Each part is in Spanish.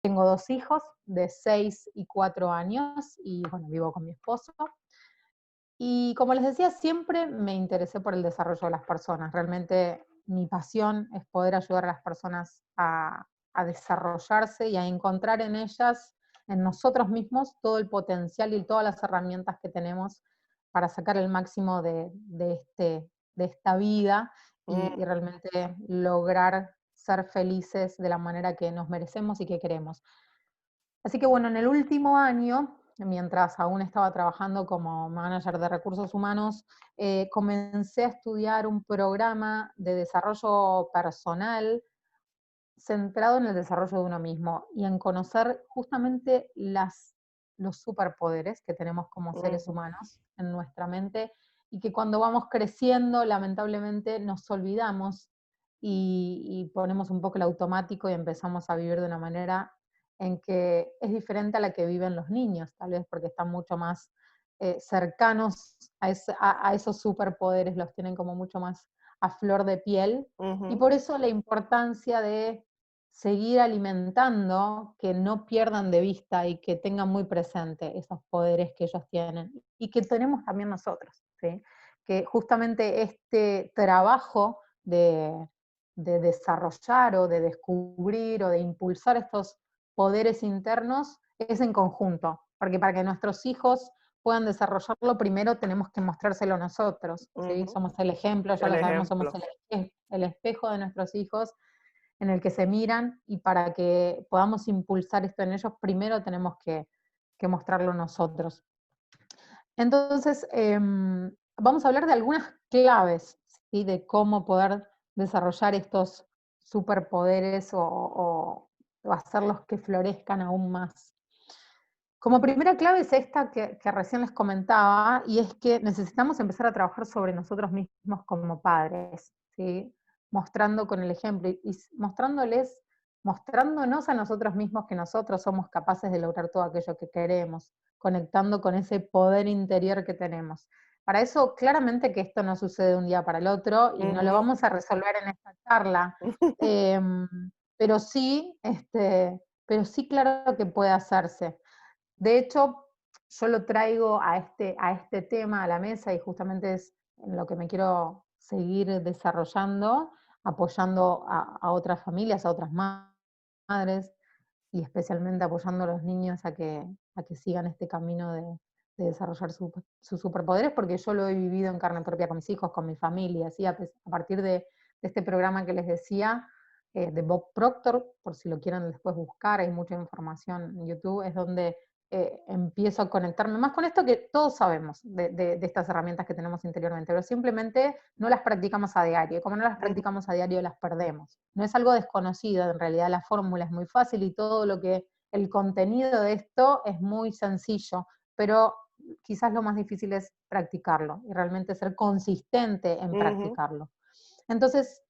tengo 2 hijos de 6 y 4 años y, bueno, vivo con mi esposo. Y como les decía, siempre me interesé por el desarrollo de las personas. Realmente mi pasión es poder ayudar a las personas a desarrollarse y a encontrar en ellas, en nosotros mismos, todo el potencial y todas las herramientas que tenemos para sacar el máximo de esta vida y Mm, realmente lograr ser felices de la manera que nos merecemos y que queremos. Así que bueno, en el último año, mientras aún estaba trabajando como manager de recursos humanos, comencé a estudiar un programa de desarrollo personal centrado en el desarrollo de uno mismo y en conocer justamente los superpoderes que tenemos como seres ujú, humanos en nuestra mente y que cuando vamos creciendo, lamentablemente, nos olvidamos y ponemos un poco el automático y empezamos a vivir de una manera en que es diferente a la que viven los niños, tal vez porque están mucho más cercanos a esos superpoderes, los tienen como mucho más a flor de piel, y ujú, por eso la importancia de seguir alimentando, que no pierdan de vista y que tengan muy presente esos poderes que ellos tienen y que tenemos también nosotros, ¿sí? Que justamente este trabajo de desarrollar o de descubrir o de impulsar estos poderes internos es en conjunto, porque para que nuestros hijos puedan desarrollarlo, primero tenemos que mostrárselo nosotros, ¿sí? ujú. Somos el ejemplo, ya El lo sabemos, somos ejemplo. el espejo de nuestros hijos en el que se miran y para que podamos impulsar esto en ellos, primero tenemos que mostrarlo nosotros. Entonces, vamos a hablar de algunas claves, ¿sí? De cómo poder desarrollar estos superpoderes o hacerlos que florezcan aún más. Como primera clave es esta que recién les comentaba, y es que necesitamos empezar a trabajar sobre nosotros mismos como padres, ¿sí? Mostrando con el ejemplo mostrándoles, mostrándonos a nosotros mismos que nosotros somos capaces de lograr todo aquello que queremos, conectando con ese poder interior que tenemos. Para eso, claramente que esto no sucede de un día para el otro y no lo Ujú. vamos a resolver en esta charla, em, pero sí, pero sí, claro que puede hacerse. De hecho, yo lo traigo a este tema a la mesa y justamente es en lo que me quiero seguir desarrollando, apoyando a otras familias, a otras madres y especialmente apoyando a los niños a que sigan este camino de desarrollar sus superpoderes, porque yo lo he vivido en carne propia con mis hijos, con mi familia, ¿sí? A partir de este programa que les decía, de Bob Proctor, por si lo quieren después buscar, hay mucha información en YouTube, es donde empiezo a conectarme más con esto que todos sabemos de estas herramientas que tenemos interiormente, pero simplemente no las practicamos a diario. Y como no las Ujú, practicamos a diario, las perdemos. No es algo desconocido, en realidad la fórmula es muy fácil y todo lo que el contenido de esto es muy sencillo, pero quizás lo más difícil es practicarlo y realmente ser consistente en ujú. practicarlo. Entonces,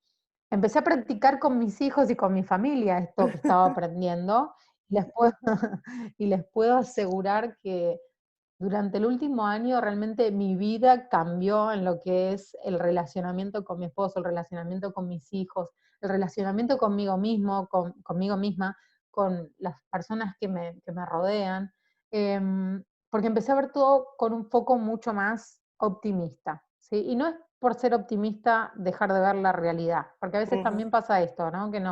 empecé a practicar con mis hijos y con mi familia esto que estaba aprendiendo. Y les puedo, y les puedo asegurar que durante el último año realmente mi vida cambió en lo que es el relacionamiento con mi esposo, el relacionamiento con mis hijos, el relacionamiento conmigo mismo, conmigo misma, con las personas que me rodean, porque empecé a ver todo con un foco mucho más optimista, ¿sí? Y no es por ser optimista dejar de ver la realidad, porque a veces Ujú, también pasa esto, ¿no? Que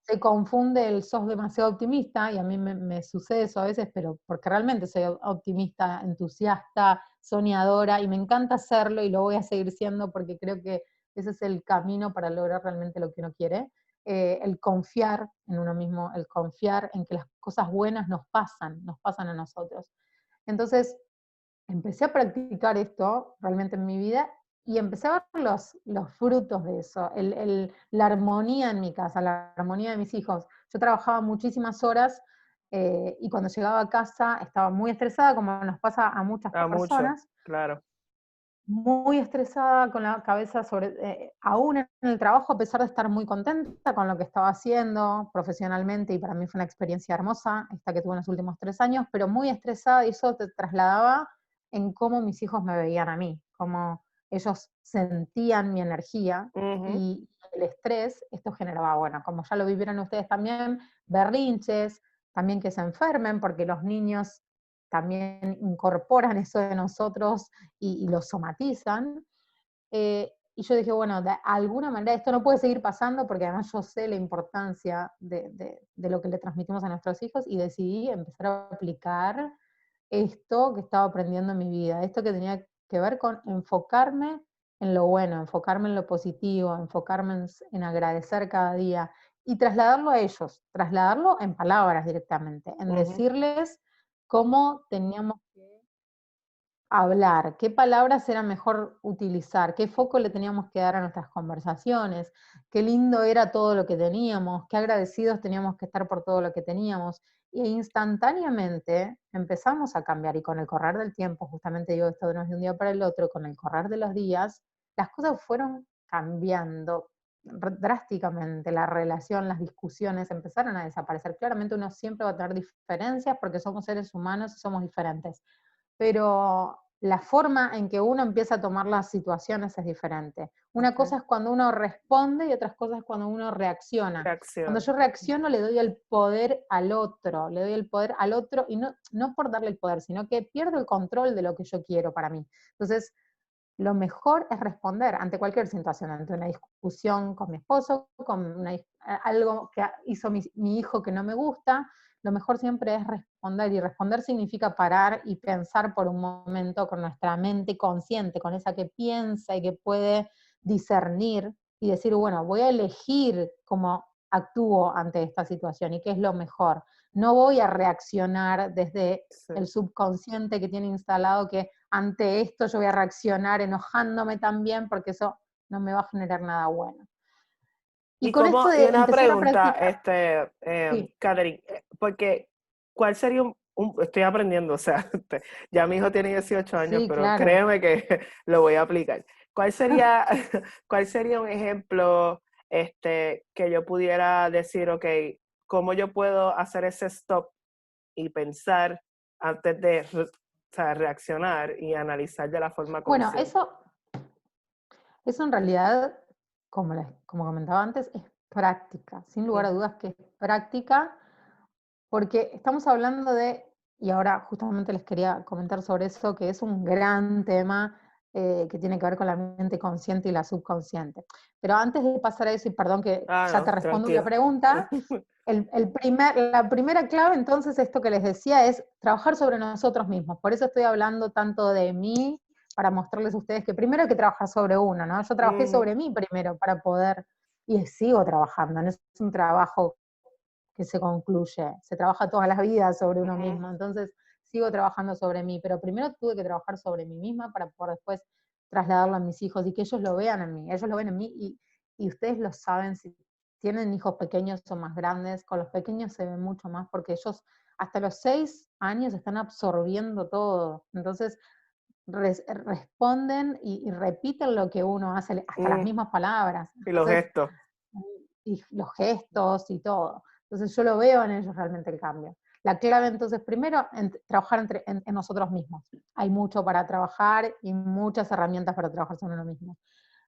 se confunde el sos demasiado optimista, y a mí me sucede eso a veces, pero porque realmente soy optimista, entusiasta, soñadora, y me encanta hacerlo y lo voy a seguir siendo porque creo que ese es el camino para lograr realmente lo que uno quiere. El confiar en uno mismo, el confiar en que las cosas buenas nos pasan a nosotros. Entonces, empecé a practicar esto realmente en mi vida y empecé a ver los frutos de eso, la armonía en mi casa, la armonía de mis hijos. Yo trabajaba muchísimas horas y cuando llegaba a casa estaba muy estresada, como nos pasa a muchas a mucho, personas, claro. muy estresada, con la cabeza aún en el trabajo, a pesar de estar muy contenta con lo que estaba haciendo profesionalmente, y para mí fue una experiencia hermosa, esta que tuve en los últimos 3 años, pero muy estresada, y eso te trasladaba en cómo mis hijos me veían a mí, cómo ellos sentían mi energía Ujú, y el estrés, esto generaba, bueno, como ya lo vivieron ustedes también, berrinches, también que se enfermen, porque los niños también incorporan eso de nosotros y lo somatizan. Y yo dije, bueno, de alguna manera esto no puede seguir pasando porque además yo sé la importancia de lo que le transmitimos a nuestros hijos y decidí empezar a aplicar esto que estaba aprendiendo en mi vida, esto que tenía que ver con enfocarme en lo bueno, enfocarme en lo positivo, enfocarme en agradecer cada día y trasladarlo a ellos, trasladarlo en palabras directamente, en decirles cómo teníamos que hablar, qué palabras era mejor utilizar, qué foco le teníamos que dar a nuestras conversaciones, qué lindo era todo lo que teníamos, qué agradecidos teníamos que estar por todo lo que teníamos. E instantáneamente empezamos a cambiar y con el correr del tiempo, justamente digo esto no es de un día para el otro, con el correr de los días, las cosas fueron cambiando drásticamente, la relación, las discusiones empezaron a desaparecer. Claramente uno siempre va a tener diferencias porque somos seres humanos y somos diferentes, pero la forma en que uno empieza a tomar las situaciones es diferente. Una cosa es cuando uno responde y otras cosas es cuando uno reacciona. Cuando yo reacciono le doy el poder al otro, le doy el poder al otro y no por darle el poder, sino que pierdo el control de lo que yo quiero para mí. Entonces, lo mejor es responder ante cualquier situación, ante una discusión con mi esposo, con algo que hizo mi hijo que no me gusta, lo mejor siempre es responder, y responder significa parar y pensar por un momento con nuestra mente consciente, con esa que piensa y que puede discernir y decir, bueno, voy a elegir cómo actúo ante esta situación y qué es lo mejor. No voy a reaccionar desde el subconsciente que tiene instalado que ante esto yo voy a reaccionar enojándome también porque eso no me va a generar nada bueno. Y con esto Y de una empezar a pregunta, practicar, sí, Catherine, porque ¿cuál sería estoy aprendiendo, o sea, ya mi hijo tiene 18 años, sí, pero claro. créeme que lo voy a aplicar. ¿Cuál sería, cuál sería un ejemplo, que yo pudiera decir, ok, cómo yo puedo hacer ese stop y pensar antes de, o sea, reaccionar y analizar de la forma Bueno, consciente? eso en realidad, como comentaba antes, es práctica, sin lugar a Ujú. dudas que es práctica, porque estamos hablando de, y ahora justamente les quería comentar sobre eso, que es un gran tema que tiene que ver con la mente consciente y la subconsciente. Pero antes de pasar a eso, y perdón que Ah, ya te no, respondo la tranquilo. pregunta, la primera clave entonces, esto que les decía, es trabajar sobre nosotros mismos. Por eso estoy hablando tanto de mí, para mostrarles a ustedes que primero hay que trabajar sobre uno, ¿no? Yo trabajé Ujú, sobre mí primero para poder, y sigo trabajando, no es un trabajo que se concluye, se trabaja todas las vidas sobre uno ujú. mismo, entonces sigo trabajando sobre mí, pero primero tuve que trabajar sobre mí misma para poder después trasladarlo a mis hijos y que ellos lo vean en mí, ellos lo ven en mí y ustedes lo saben si tienen hijos pequeños o más grandes, con los pequeños se ve mucho más porque ellos hasta los 6 años están absorbiendo todo, entonces responden y repiten lo que uno hace, hasta las Mm, mismas palabras, y los entonces, gestos. y los gestos y todo. Entonces yo lo veo en ellos realmente el cambio. La clave entonces primero trabajar en nosotros mismos. Hay mucho para trabajar y muchas herramientas para trabajar sobre uno mismo.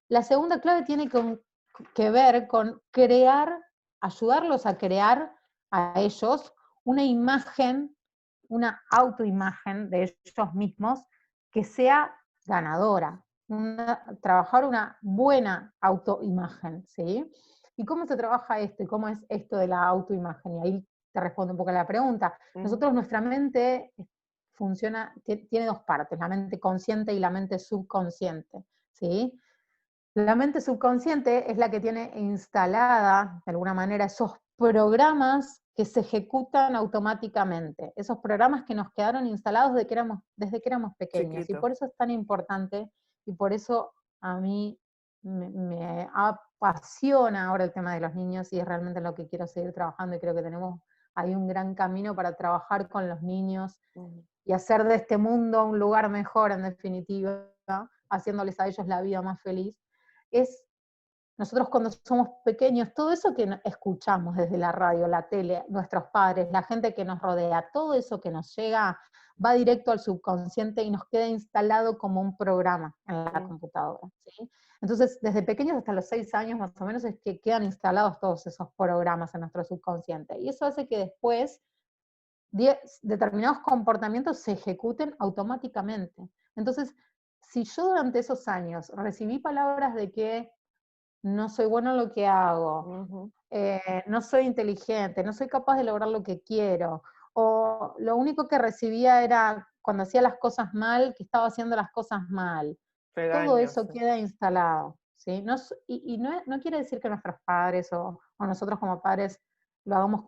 La segunda clave tiene que ver con crear, ayudarlos a crear a ellos una imagen, una autoimagen de ellos mismos que sea ganadora, trabajar una buena autoimagen, ¿sí? ¿Y cómo se trabaja esto? ¿Y cómo es esto de la autoimagen? Y ahí te respondo un poco a la pregunta. Ujú, Nosotros, nuestra mente funciona, tiene dos partes, la mente consciente y la mente subconsciente, ¿sí? La mente subconsciente es la que tiene instalada, de alguna manera, esos programas que se ejecutan automáticamente, esos programas que nos quedaron instalados desde que éramos pequeños. Y chiquito. por eso es tan importante, y por eso a mí me apasiona ahora el tema de los niños, y es realmente en lo que quiero seguir trabajando, y creo que tenemos ahí un gran camino para trabajar con los niños Ujú, y hacer de este mundo un lugar mejor, en definitiva, haciéndoles a ellos la vida más feliz. Es nosotros cuando somos pequeños, todo eso que escuchamos desde la radio, la tele, nuestros padres, la gente que nos rodea, todo eso que nos llega va directo al subconsciente y nos queda instalado como un programa en la ujú. computadora, ¿sí? Entonces, desde pequeños hasta los 6 años más o menos es que quedan instalados todos esos programas en nuestro subconsciente. Y eso hace que después determinados comportamientos se ejecuten automáticamente. Entonces, si yo durante esos años recibí palabras de que no soy bueno en lo que hago, no soy inteligente, no soy capaz de lograr lo que quiero, o lo único que recibía era cuando hacía las cosas mal, que estaba haciendo las cosas mal. Todo Regaños. eso queda instalado, ¿sí? No, y no quiere decir que nuestros padres o nosotros como padres lo hagamos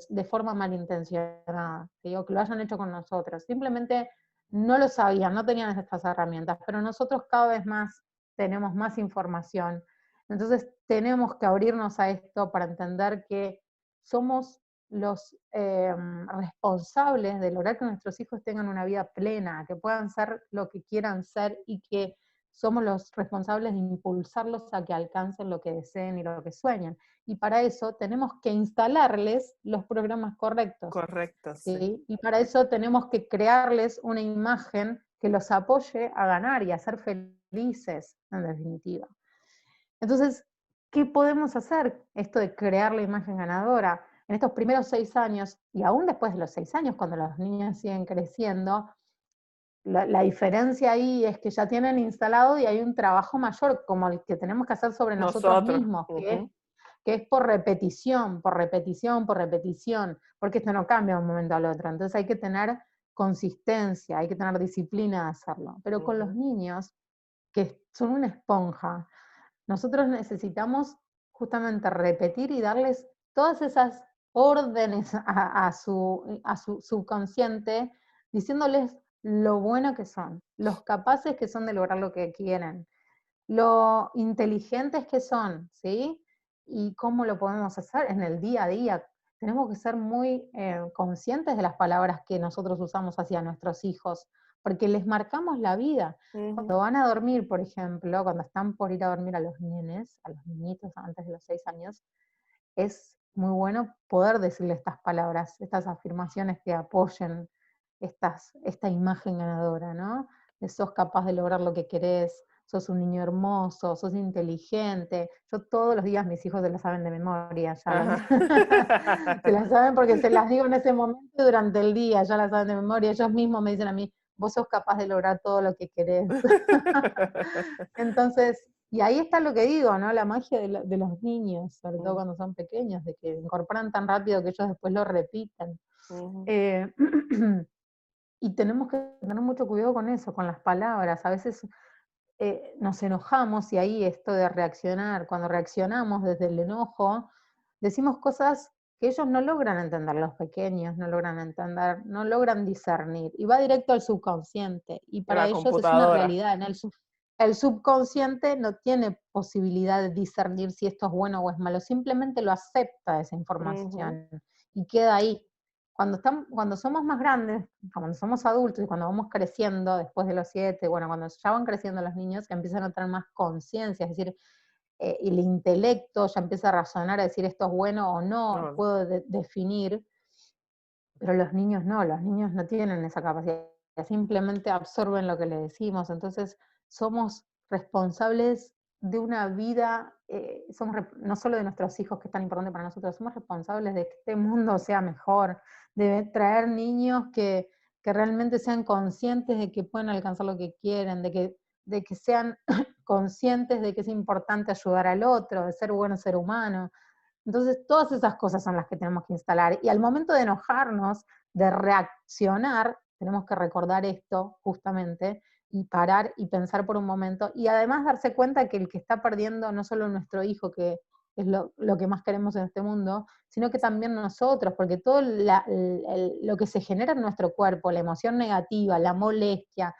de forma malintencionada, ¿sí? O que lo hayan hecho con nosotros. Simplemente no lo sabían, no tenían estas herramientas, pero nosotros cada vez más tenemos más información. Entonces tenemos que abrirnos a esto para entender que somos los responsables de lograr que nuestros hijos tengan una vida plena, que puedan ser lo que quieran ser y que somos los responsables de impulsarlos a que alcancen lo que deseen y lo que sueñan. Y para eso tenemos que instalarles los programas correctos. Correcto, sí. ¿Sí? Y para eso tenemos que crearles una imagen que los apoye a ganar y a ser felices, en definitiva. Entonces, ¿qué podemos hacer? Esto de crear la imagen ganadora. En estos primeros 6 años, y aún después de los 6 años, cuando los niños siguen creciendo, la diferencia ahí es que ya tienen instalado y hay un trabajo mayor, como el que tenemos que hacer sobre nosotros Nosotros. mismos, que es por repetición, por repetición, por repetición, porque esto no cambia de un momento al otro. Entonces hay que tener consistencia, hay que tener disciplina de hacerlo. Pero con los niños, que son una esponja, nosotros necesitamos justamente repetir y darles todas esas órdenes a su subconsciente, diciéndoles lo bueno que son, los capaces que son de lograr lo que quieren, lo inteligentes que son, ¿sí? Y cómo lo podemos hacer en el día a día. Tenemos que ser muy conscientes de las palabras que nosotros usamos hacia nuestros hijos, porque les marcamos la vida. Cuando van a dormir, por ejemplo, cuando están por ir a dormir a los nenes, a los niñitos antes de los 6 años, es muy bueno poder decirle estas palabras, estas afirmaciones que apoyen esta imagen ganadora, ¿no? De sos capaz de lograr lo que querés, sos un niño hermoso, sos inteligente. Yo todos los días mis hijos se las saben de memoria, se las saben porque se las digo en ese momento y durante el día, ya las saben de memoria. Ellos mismos me dicen a mí, vos sos capaz de lograr todo lo que querés. Entonces, y ahí está lo que digo, ¿no? La magia de los niños, sobre todo cuando son pequeños, de que incorporan tan rápido que ellos después lo repiten. Eh, y tenemos que tener mucho cuidado con eso, con las palabras. A veces nos enojamos y ahí esto de reaccionar, cuando reaccionamos desde el enojo, decimos cosas que ellos no logran entender, los pequeños no logran entender, no logran discernir, y va directo al subconsciente, y De para la ellos es una computadora. realidad. El subconsciente no tiene posibilidad de discernir si esto es bueno o es malo, simplemente lo acepta esa información y queda ahí. Cuando somos más grandes, cuando somos adultos y cuando vamos creciendo, después de los 7, bueno, cuando ya van creciendo los niños, que empiezan a tener más conciencia, es decir, el intelecto ya empieza a razonar, a decir esto es bueno o no, No, puedo definir, pero los niños no tienen esa capacidad, simplemente absorben lo que les decimos, entonces somos responsables de una vida, no solo de nuestros hijos, que es tan importante para nosotros, somos responsables de que este mundo sea mejor, de traer niños que realmente sean conscientes de que pueden alcanzar lo que quieren, de que sean conscientes de que es importante ayudar al otro, de ser buen ser humano. Entonces, todas esas cosas son las que tenemos que instalar. Y al momento de enojarnos, de reaccionar, tenemos que recordar esto justamente y parar y pensar por un momento. Y además darse cuenta que el que está perdiendo no solo nuestro hijo, que es lo que más queremos en este mundo, sino que también nosotros, porque todo lo que se genera en nuestro cuerpo, la emoción negativa, la molestia,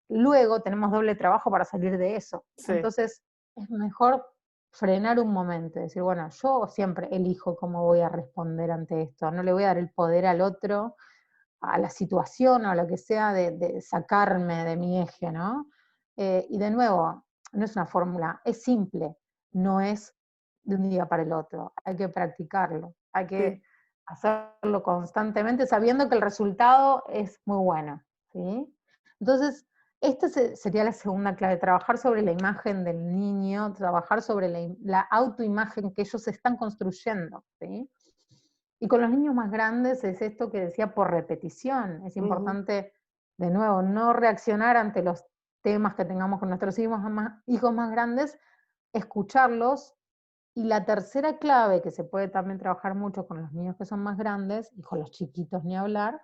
luego tenemos doble trabajo para salir de eso. sí. Entonces, es mejor frenar un momento, decir, bueno, yo siempre elijo cómo voy a responder ante esto, no le voy a dar el poder al otro, a la situación o a lo que sea de sacarme de mi eje, ¿no? Y de nuevo, no es una fórmula, es simple, no es de un día para el otro, hay que practicarlo, hay que Sí. hacerlo constantemente sabiendo que el resultado es muy bueno, ¿sí? Entonces, esta sería la segunda clave, trabajar sobre la imagen del niño, trabajar sobre la autoimagen que ellos están construyendo, ¿sí? Y con los niños más grandes es esto que decía por repetición. Es Ujú, importante, de nuevo, no reaccionar ante los temas que tengamos con nuestros hijos más grandes, escucharlos. Y la tercera clave, que se puede también trabajar mucho con los niños que son más grandes, y con los chiquitos ni hablar,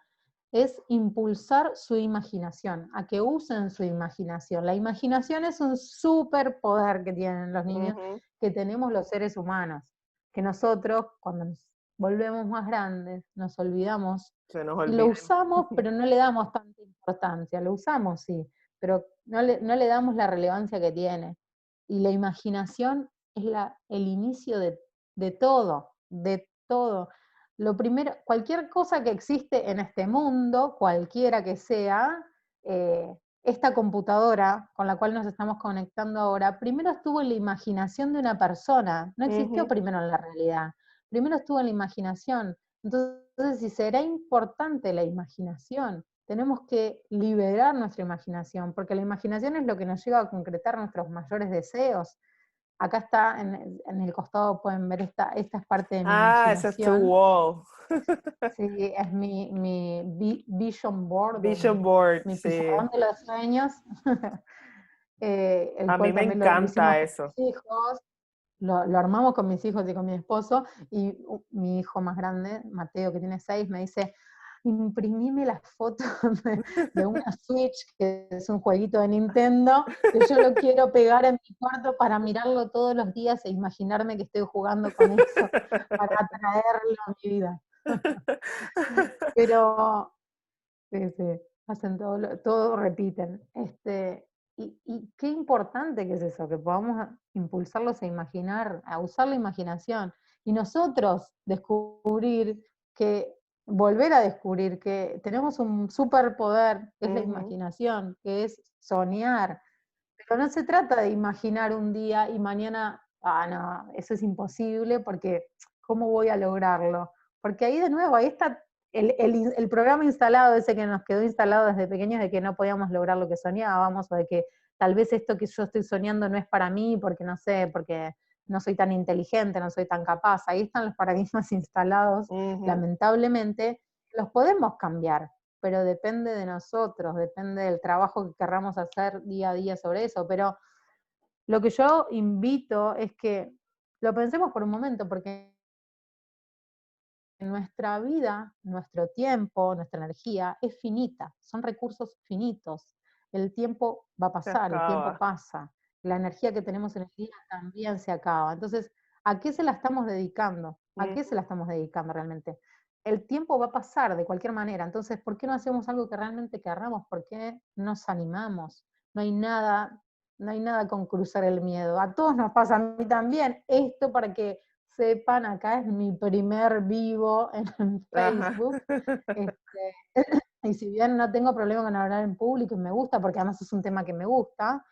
es impulsar su imaginación, a que usen su imaginación. La imaginación es un superpoder que tienen los niños, ujú. que tenemos los seres humanos, que nosotros cuando nos volvemos más grandes nos olvidamos Se nos y lo olvida. usamos, pero no le damos tanta importancia. Lo usamos, sí, pero no le damos la relevancia que tiene. Y la imaginación es el inicio de todo, de todo. Lo primero, cualquier cosa que existe en este mundo, cualquiera que sea, esta computadora con la cual nos estamos conectando ahora, primero estuvo en la imaginación de una persona, no existió Ujú. primero en la realidad, primero estuvo en la imaginación. Entonces, si será importante la imaginación, tenemos que liberar nuestra imaginación, porque la imaginación es lo que nos lleva a concretar nuestros mayores deseos. Acá está, en el costado pueden ver esta es parte de mi Ah, ese es tu imaginación. wall. Sí, es mi vision board, o Vision board, mi sí. pizarrón de los sueños, el A mí cual me también lo hicimos encanta con eso. mis hijos, lo armamos con mis hijos y con mi esposo, y mi hijo más grande, Mateo, que tiene 6, me dice, imprimime las fotos de una Switch, que es un jueguito de Nintendo, que yo lo quiero pegar en mi cuarto para mirarlo todos los días e imaginarme que estoy jugando con eso, para atraerlo a mi vida. Pero sí, sí, hacen todo, todo repiten. Y qué importante que es eso, que podamos impulsarlos a imaginar, a usar la imaginación. Y nosotros descubrir que, volver a descubrir que tenemos un superpoder, que es la Ujú. imaginación, que es soñar. Pero no se trata de imaginar un día y mañana, no, eso es imposible porque ¿cómo voy a lograrlo? Porque ahí de nuevo, ahí está el programa instalado, ese que nos quedó instalado desde pequeños, de que no podíamos lograr lo que soñábamos, o de que tal vez esto que yo estoy soñando no es para mí, porque no sé, porque no soy tan inteligente, no soy tan capaz. Ahí están los paradigmas instalados, Ujú. lamentablemente, los podemos cambiar, pero depende de nosotros, depende del trabajo que querramos hacer día a día sobre eso. Pero lo que yo invito es que lo pensemos por un momento, porque nuestra vida, nuestro tiempo, nuestra energía es finita, son recursos finitos. El tiempo va a Se pasar, el tiempo acaba. pasa, la energía que tenemos en el día también se acaba. Entonces, ¿a qué se la estamos dedicando? ¿A qué se Ujú. la estamos dedicando realmente? El tiempo va a pasar de cualquier manera, entonces, ¿por qué no hacemos algo que realmente querramos? ¿Por qué nos animamos? No hay nada, no hay nada con cruzar el miedo. A todos nos pasa, a mí también. Esto para que sepan, acá es mi primer vivo en Ajá. Facebook. Este, y si bien no tengo problema con hablar en público y me gusta, porque además es un tema que me gusta,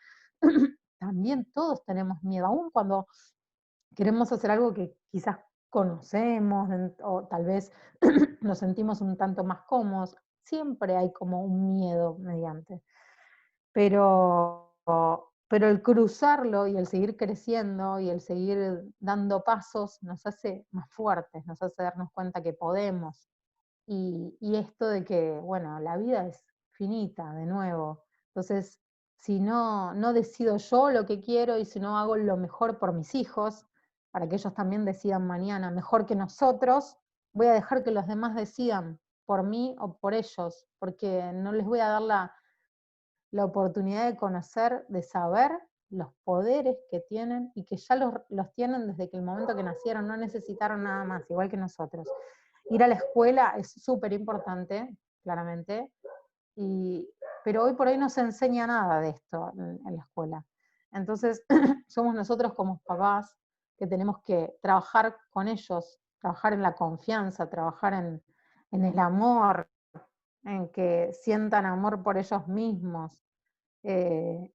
también todos tenemos miedo, aun cuando queremos hacer algo que quizás conocemos o tal vez nos sentimos un tanto más cómodos, siempre hay como un miedo mediante. Pero, pero el cruzarlo y el seguir creciendo y el seguir dando pasos nos hace más fuertes, nos hace darnos cuenta que podemos. Y esto de que, bueno, la vida es finita, de nuevo. Entonces, si no decido yo lo que quiero y si no hago lo mejor por mis hijos, para que ellos también decidan mañana mejor que nosotros, voy a dejar que los demás decidan por mí o por ellos, porque no les voy a dar la oportunidad de conocer, de saber los poderes que tienen y que ya los tienen desde que el momento que nacieron, no necesitaron nada más, igual que nosotros. Ir a la escuela es súper importante, claramente, y, pero hoy por hoy no se enseña nada de esto en la escuela. Entonces, somos nosotros como papás que tenemos que trabajar con ellos, trabajar en la confianza, trabajar en el amor, en que sientan amor por ellos mismos, eh,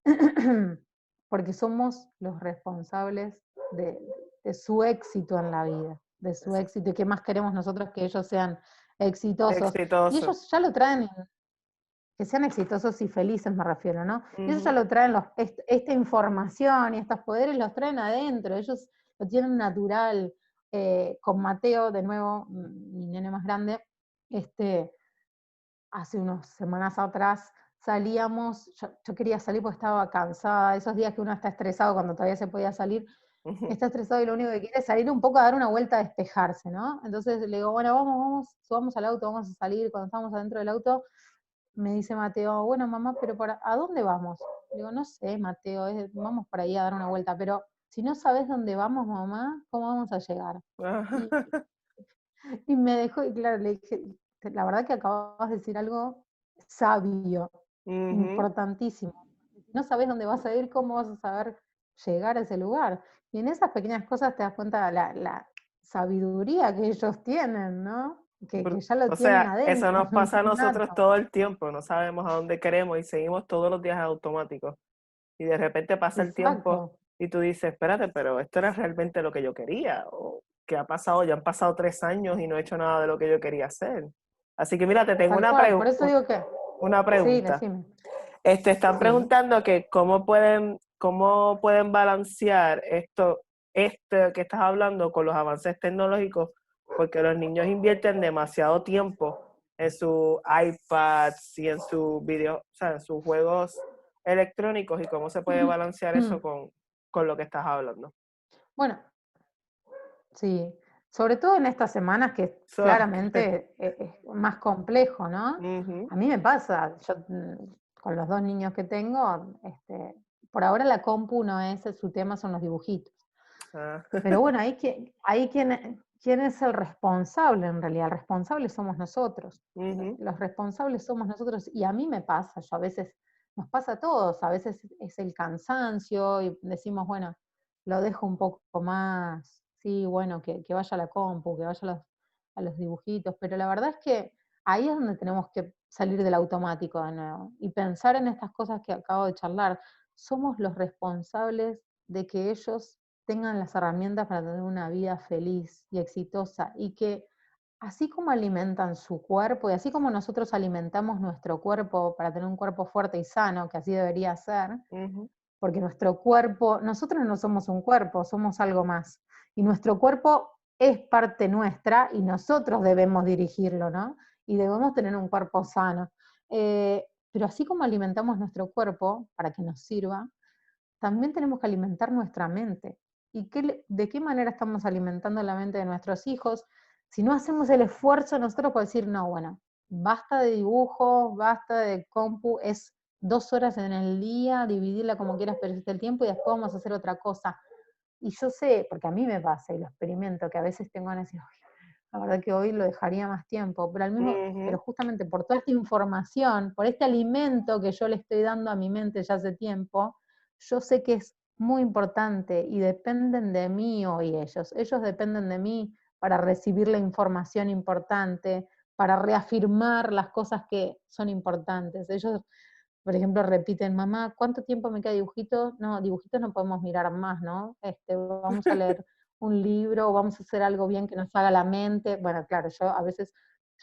porque somos los responsables de su éxito en la vida, de su Es éxito, y qué más queremos nosotros que ellos sean exitosos. Y exitoso. ellos ya lo traen, que sean exitosos y felices me refiero, ¿no? Y ellos ya Ujú. lo traen, esta información y estos poderes los traen adentro, ellos lo tienen natural. con Mateo, de nuevo, mi nene más grande, hace unas semanas atrás salíamos, yo quería salir porque estaba cansada, esos días que uno está estresado cuando todavía se podía salir, Ujú. está estresado y lo único que quiere es salir un poco a dar una vuelta a despejarse, ¿no? Entonces le digo, bueno, vamos, subamos al auto, vamos a salir. Cuando estamos adentro del auto, me dice Mateo, bueno, mamá, pero ¿a dónde vamos? Le digo, no sé, Mateo, vamos por ahí a dar una vuelta, pero si no sabes dónde vamos, mamá, ¿cómo vamos a llegar? Y, y me dejó, y claro, le dije, la verdad que acabas de decir algo sabio, Ujú. importantísimo. Si no sabes dónde vas a ir, ¿cómo vas a saber llegar a ese lugar? Y en esas pequeñas cosas te das cuenta de la sabiduría que ellos tienen, ¿no? Que ya lo O tienen sea, eso adentro, nos pasa a es nosotros nato. todo el tiempo, no sabemos a dónde queremos y seguimos todos los días en automático. Y de repente pasa el tiempo Exacto, y tú dices, espérate, pero esto era realmente lo que yo quería. ¿O qué ha pasado? Ya han pasado 3 años y no he hecho nada de lo que yo quería hacer. Así que mira, te tengo tal cual. Por eso digo que, una sí, pregunta. decime. Están Sí. preguntando que cómo pueden balancear esto que estás hablando con los avances tecnológicos, porque los niños invierten demasiado tiempo en sus iPads y en sus videos, o sea, en sus juegos electrónicos, y cómo se puede balancear eso con lo que estás hablando. Bueno, sí, sobre todo en estas semanas que So, claramente es más complejo, ¿no? ujú, A mí me pasa, yo con los dos niños que tengo, por ahora la compu no es su tema, son los dibujitos. ah, Pero bueno, ahí quién es el responsable en realidad. El responsable somos nosotros. ujú, Los responsables somos nosotros. Y a mí me pasa, yo a veces, nos pasa a todos, a veces es el cansancio y decimos, bueno, lo dejo un poco más, sí, bueno, que vaya a la compu, que vaya a los dibujitos, pero la verdad es que ahí es donde tenemos que salir del automático de nuevo y pensar en estas cosas que acabo de charlar. Somos los responsables de que ellos tengan las herramientas para tener una vida feliz y exitosa y que así como alimentan su cuerpo y así como nosotros alimentamos nuestro cuerpo para tener un cuerpo fuerte y sano, que así debería ser, ujú, porque nuestro cuerpo, nosotros no somos un cuerpo, somos algo más. Y nuestro cuerpo es parte nuestra y nosotros debemos dirigirlo, ¿no? Y debemos tener un cuerpo sano. Pero así como alimentamos nuestro cuerpo para que nos sirva, también tenemos que alimentar nuestra mente. ¿Y de qué manera estamos alimentando la mente de nuestros hijos? Si no hacemos el esfuerzo nosotros por decir, no, bueno, basta de dibujos, basta de compu, es 2 horas en el día, dividirla como quieras, pero es el tiempo y después vamos a hacer otra cosa. Y yo sé, porque a mí me pasa y lo experimento, que a veces tengo ganas de decir, la verdad que hoy lo dejaría más tiempo, pero ujú, justamente por toda esta información, por este alimento que yo le estoy dando a mi mente ya hace tiempo, yo sé que es muy importante y dependen de mí hoy ellos. Ellos dependen de mí para recibir la información importante, para reafirmar las cosas que son importantes. Ellos, por ejemplo, repiten, mamá, ¿cuánto tiempo me queda dibujitos? No, dibujitos no podemos mirar más, ¿no? Vamos a leer un libro o vamos a hacer algo bien que nos haga la mente. Bueno, claro, yo a veces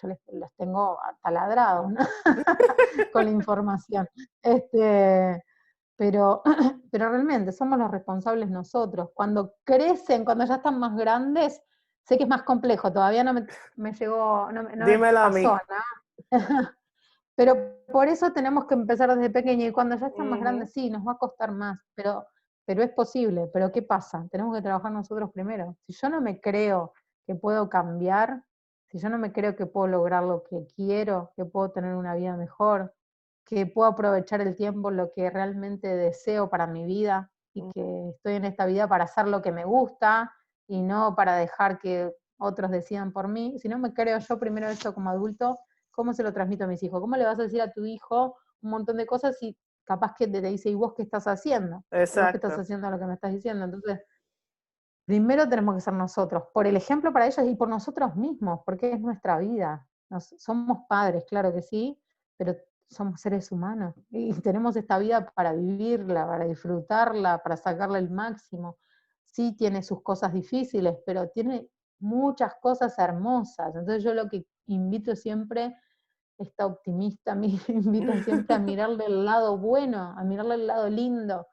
los tengo taladrados, ¿no? Con la información. Pero, pero realmente somos los responsables nosotros. Cuando crecen, cuando ya están más grandes, sé que es más complejo, todavía no me llegó, no me dímelo a pasó, mí. ¿no? Pero por eso tenemos que empezar desde pequeño y cuando ya están más Ujú, grandes, sí, nos va a costar más, pero es posible. Pero ¿qué pasa? Tenemos que trabajar nosotros primero. Si yo no me creo que puedo cambiar, si yo no me creo que puedo lograr lo que quiero, que puedo tener una vida mejor, que puedo aprovechar el tiempo lo que realmente deseo para mi vida y que estoy en esta vida para hacer lo que me gusta y no para dejar que otros decidan por mí, si no me creo yo primero esto como adulto, ¿cómo se lo transmito a mis hijos? ¿Cómo le vas a decir a tu hijo un montón de cosas si capaz que te dice, ¿y vos qué estás haciendo? ¿Y vos qué estás exacto. haciendo lo que me estás diciendo? Entonces, primero tenemos que ser nosotros, por el ejemplo para ellos y por nosotros mismos, porque es nuestra vida. Somos padres, claro que sí, pero somos seres humanos y tenemos esta vida para vivirla, para disfrutarla, para sacarle el máximo. Sí tiene sus cosas difíciles, pero tiene muchas cosas hermosas. Entonces yo lo que invito siempre, esta optimista, me invita siempre a mirarle el lado bueno, a mirarle el lado lindo,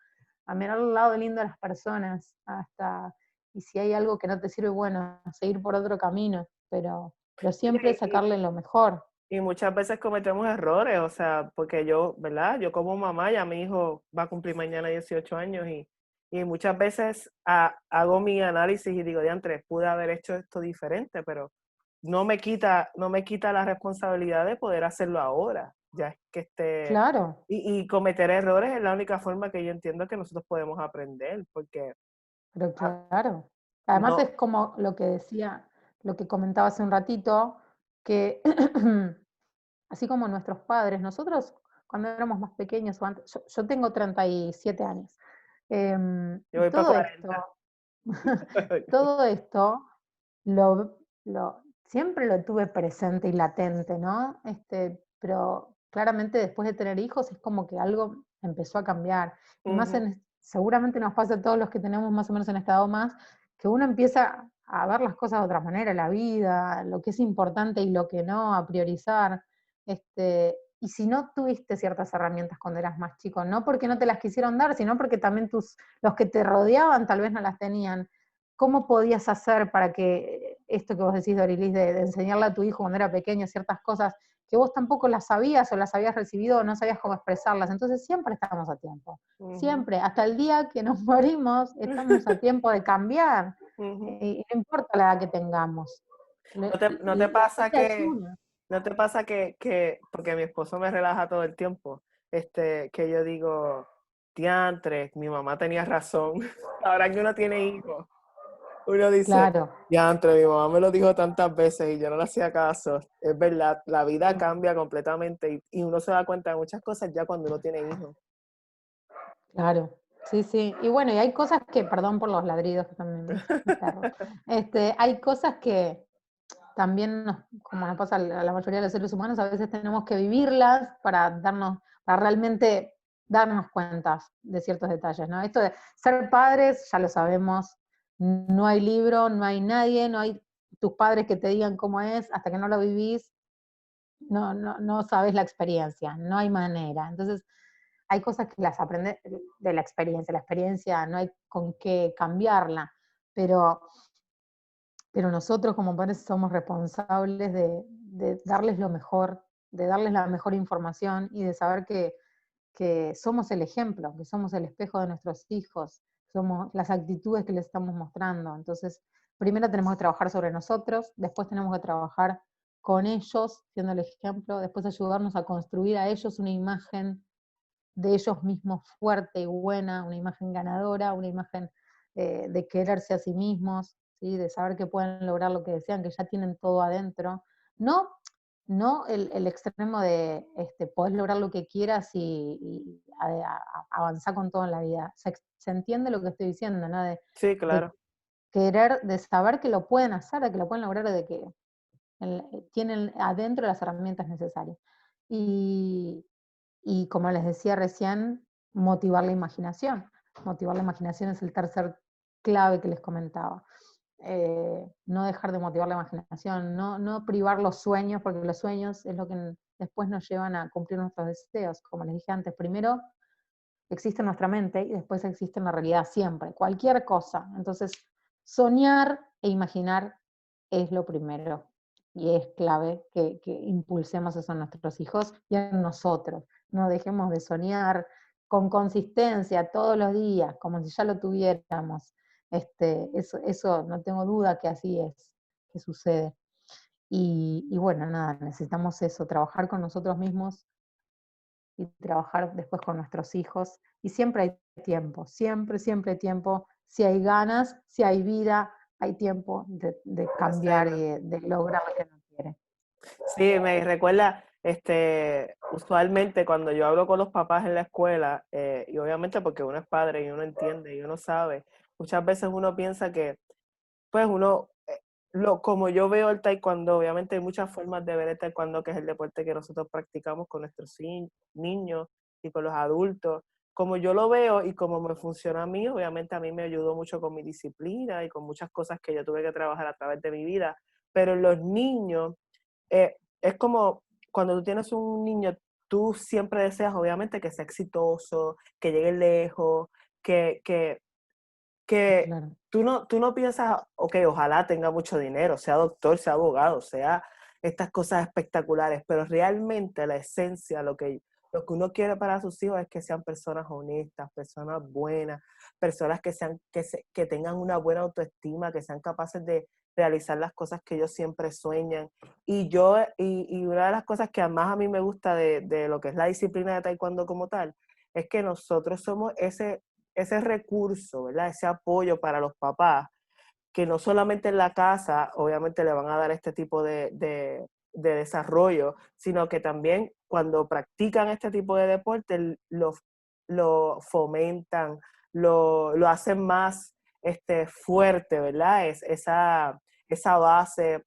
a mirar el lado lindo a las personas, hasta y si hay algo que no te sirve, bueno, seguir por otro camino, pero siempre Y, sacarle lo mejor. y muchas veces cometemos errores, o sea, porque yo, ¿verdad? Yo como mamá, ya mi hijo va a cumplir mañana 18 años y muchas veces hago mi análisis y digo, diantre, pude haber hecho esto diferente, pero no me quita la responsabilidad de poder hacerlo ahora, ya es que Claro, y cometer errores es la única forma que yo entiendo que nosotros podemos aprender, porque pero ah, claro. Además no, es como lo que decía, lo que comentaba hace un ratito, que así como nuestros padres, nosotros cuando éramos más pequeños, o antes, yo tengo 37 años, yo y voy para todo 40. esto, todo esto siempre lo tuve presente y latente, ¿no? Pero claramente después de tener hijos es como que algo empezó a cambiar. Y más Ujú, seguramente nos pasa a todos los que tenemos más o menos en estado más, que uno empieza a ver las cosas de otra manera, la vida, lo que es importante y lo que no, a priorizar. Y si no tuviste ciertas herramientas cuando eras más chico, no porque no te las quisieron dar, sino porque también los que te rodeaban tal vez no las tenían. ¿Cómo podías hacer para que esto que vos decís, Dorilis, de enseñarle a tu hijo cuando era pequeño ciertas cosas que vos tampoco las sabías o las habías recibido o no sabías cómo expresarlas? Entonces siempre estamos a tiempo, ujú, siempre, hasta el día que nos morimos, estamos a tiempo de cambiar, ujú. y no importa la edad que tengamos. ¿No te La pasa vida es que, una. no te pasa porque mi esposo me relaja todo el tiempo, que yo digo, diantre, mi mamá tenía razón, ahora que uno tiene hijos, uno dice, Claro, diantre, mi mamá me lo dijo tantas veces y yo no le hacía caso, es verdad, la vida sí, cambia completamente y uno se da cuenta de muchas cosas ya cuando uno tiene hijos. claro. Sí, sí. Y bueno, y hay cosas que, perdón por los ladridos que también mis perros, hay cosas que también, como nos pasa a la mayoría de los seres humanos, a veces tenemos que vivirlas para realmente darnos cuenta de ciertos detalles, ¿no? Esto de ser padres, ya lo sabemos, no hay libro, no hay nadie, no hay tus padres que te digan cómo es, hasta que no lo vivís, no sabes la experiencia, no hay manera. Entonces, hay cosas que las aprendes de la experiencia no hay con qué cambiarla, pero nosotros como padres somos responsables de darles lo mejor, de darles la mejor información y de saber que somos el ejemplo, que somos el espejo de nuestros hijos, somos las actitudes que les estamos mostrando. Entonces, primero tenemos que trabajar sobre nosotros, después tenemos que trabajar con ellos, siendo el ejemplo, después ayudarnos a construir a ellos una imagen de ellos mismos fuerte y buena, una imagen ganadora, una imagen de quererse a sí mismos, ¿sí? De saber que pueden lograr lo que desean, que ya tienen todo adentro. No, no el extremo de podés lograr lo que quieras y avanzar con todo en la vida. Se entiende lo que estoy diciendo, ¿no? Sí, De claro. querer, de saber que lo pueden hacer, de que lo pueden lograr, de que tienen adentro las herramientas necesarias. Y, y como les decía recién, motivar la imaginación. Motivar la imaginación es el tercer clave que les comentaba. No dejar de motivar la imaginación, no privar los sueños, porque los sueños es lo que después nos llevan a cumplir nuestros deseos. Como les dije antes, primero existe en nuestra mente y después existe en la realidad siempre, cualquier cosa. Entonces, soñar e imaginar es lo primero y es clave que impulsemos eso en nuestros hijos y en nosotros. No dejemos de soñar con consistencia todos los días, como si ya lo tuviéramos. Eso no tengo duda que así es, que sucede. Y bueno, nada, necesitamos eso, trabajar con nosotros mismos y trabajar después con nuestros hijos. Y siempre hay tiempo, siempre, siempre hay tiempo. Si hay ganas, si hay vida, hay tiempo de cambiar y Hacerlo. de lograr lo que uno quiere. Sí, me recuerda, usualmente cuando yo hablo con los papás en la escuela, y obviamente porque uno es padre y uno entiende y uno sabe, muchas veces uno piensa que, pues como yo veo el taekwondo, obviamente hay muchas formas de ver el taekwondo, que es el deporte que nosotros practicamos con nuestros niños y con los adultos. Como yo lo veo y como me funciona a mí, obviamente a mí me ayudó mucho con mi disciplina y con muchas cosas que yo tuve que trabajar a través de mi vida, pero los niños es como cuando tú tienes un niño, tú siempre deseas, obviamente, que sea exitoso, que llegue lejos, que, que, que, Claro. tú no piensas, ok, ojalá tenga mucho dinero, sea doctor, sea abogado, sea estas cosas espectaculares, pero realmente la esencia, lo que uno quiere para sus hijos es que sean personas honestas, personas buenas, personas que tengan una buena autoestima, que sean capaces de realizar las cosas que ellos siempre sueñan. Y una de las cosas que más a mí me gusta de lo que es la disciplina de Taekwondo como tal, es que nosotros somos ese recurso, ¿verdad? Ese apoyo para los papás, que no solamente en la casa, obviamente le van a dar este tipo de desarrollo, sino que también cuando practican este tipo de deporte lo fomentan, lo hacen más fuerte, ¿verdad? Esa base,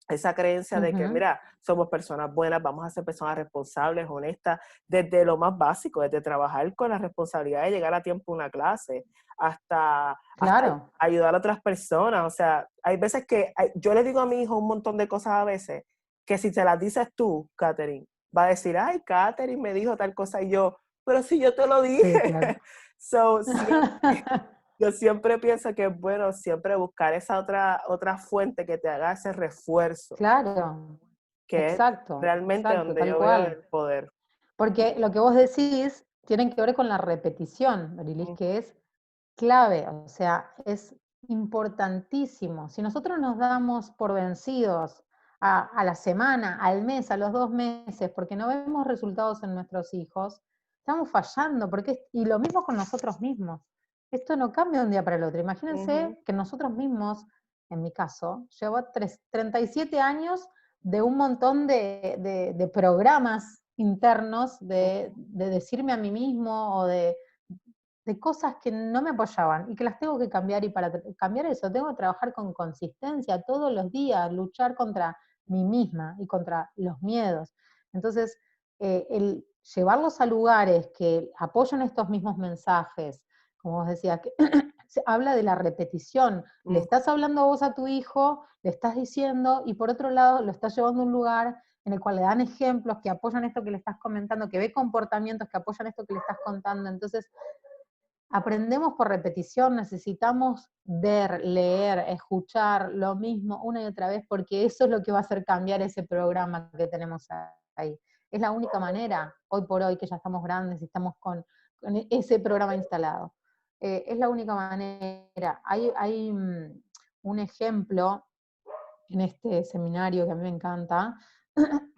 esa creencia de que, Ujú. mira, somos personas buenas, vamos a ser personas responsables, honestas, desde lo más básico, desde trabajar con la responsabilidad de llegar a tiempo a una clase, hasta Claro, ayudar a otras personas. O sea, hay veces yo le digo a mi hijo un montón de cosas a veces, que si te las dices tú, Katherine, va a decir, ay, Katherine me dijo tal cosa, y yo, pero si yo te lo sí, dije. claro. So, yo siempre pienso que es bueno siempre buscar esa otra fuente que te haga ese refuerzo, Claro, que es exacto, realmente exacto, donde tal yo veo cual. el poder. Porque lo que vos decís tiene que ver con la repetición, Marilis, Mm, que es clave, o sea, es importantísimo. Si nosotros nos damos por vencidos a la semana, al mes, a los 2 meses, porque no vemos resultados en nuestros hijos, estamos fallando, y lo mismo con nosotros mismos. Esto no cambia de un día para el otro. ujú, Imagínense que nosotros mismos, en mi caso, llevo 37 años de un montón de programas internos, ujú, de decirme a mí mismo o de cosas que no me apoyaban y que las tengo que cambiar, y para cambiar eso tengo que trabajar con consistencia todos los días, luchar contra mí misma y contra los miedos. Entonces, el llevarlos a lugares que apoyan estos mismos mensajes, como vos decías, que se habla de la repetición, le ujú, estás hablando vos a tu hijo, le estás diciendo, y por otro lado lo estás llevando a un lugar en el cual le dan ejemplos que apoyan esto que le estás comentando, que ve comportamientos que apoyan esto que le estás contando. Entonces, aprendemos por repetición, necesitamos ver, leer, escuchar lo mismo una y otra vez, porque eso es lo que va a hacer cambiar ese programa que tenemos ahí. Es la única manera, hoy por hoy, que ya estamos grandes y estamos con ese programa instalado. Es la única manera. Hay un ejemplo en este seminario que a mí me encanta,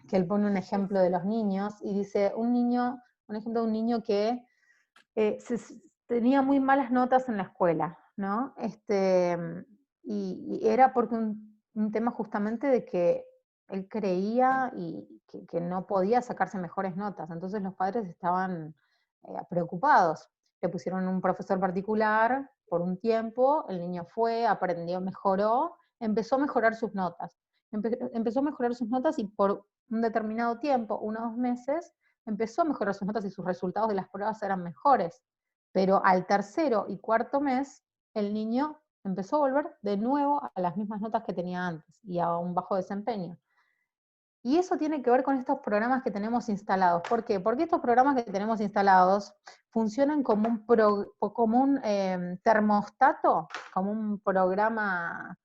que él pone un ejemplo de los niños y dice, un ejemplo de un niño que tenía muy malas notas en la escuela, ¿no? Y era porque un tema justamente de que él creía y que no podía sacarse mejores notas. Entonces los padres estaban preocupados. Le pusieron un profesor particular por un tiempo, el niño fue, aprendió, mejoró, empezó a mejorar sus notas. Empezó a mejorar sus notas y por un determinado tiempo, 1 o 2 meses, empezó a mejorar sus notas y sus resultados de las pruebas eran mejores. Pero al tercero y cuarto mes, el niño empezó a volver de nuevo a las mismas notas que tenía antes y a un bajo desempeño. Y eso tiene que ver con estos programas que tenemos instalados. ¿Por qué? Porque estos programas que tenemos instalados funcionan como un termostato, como un programa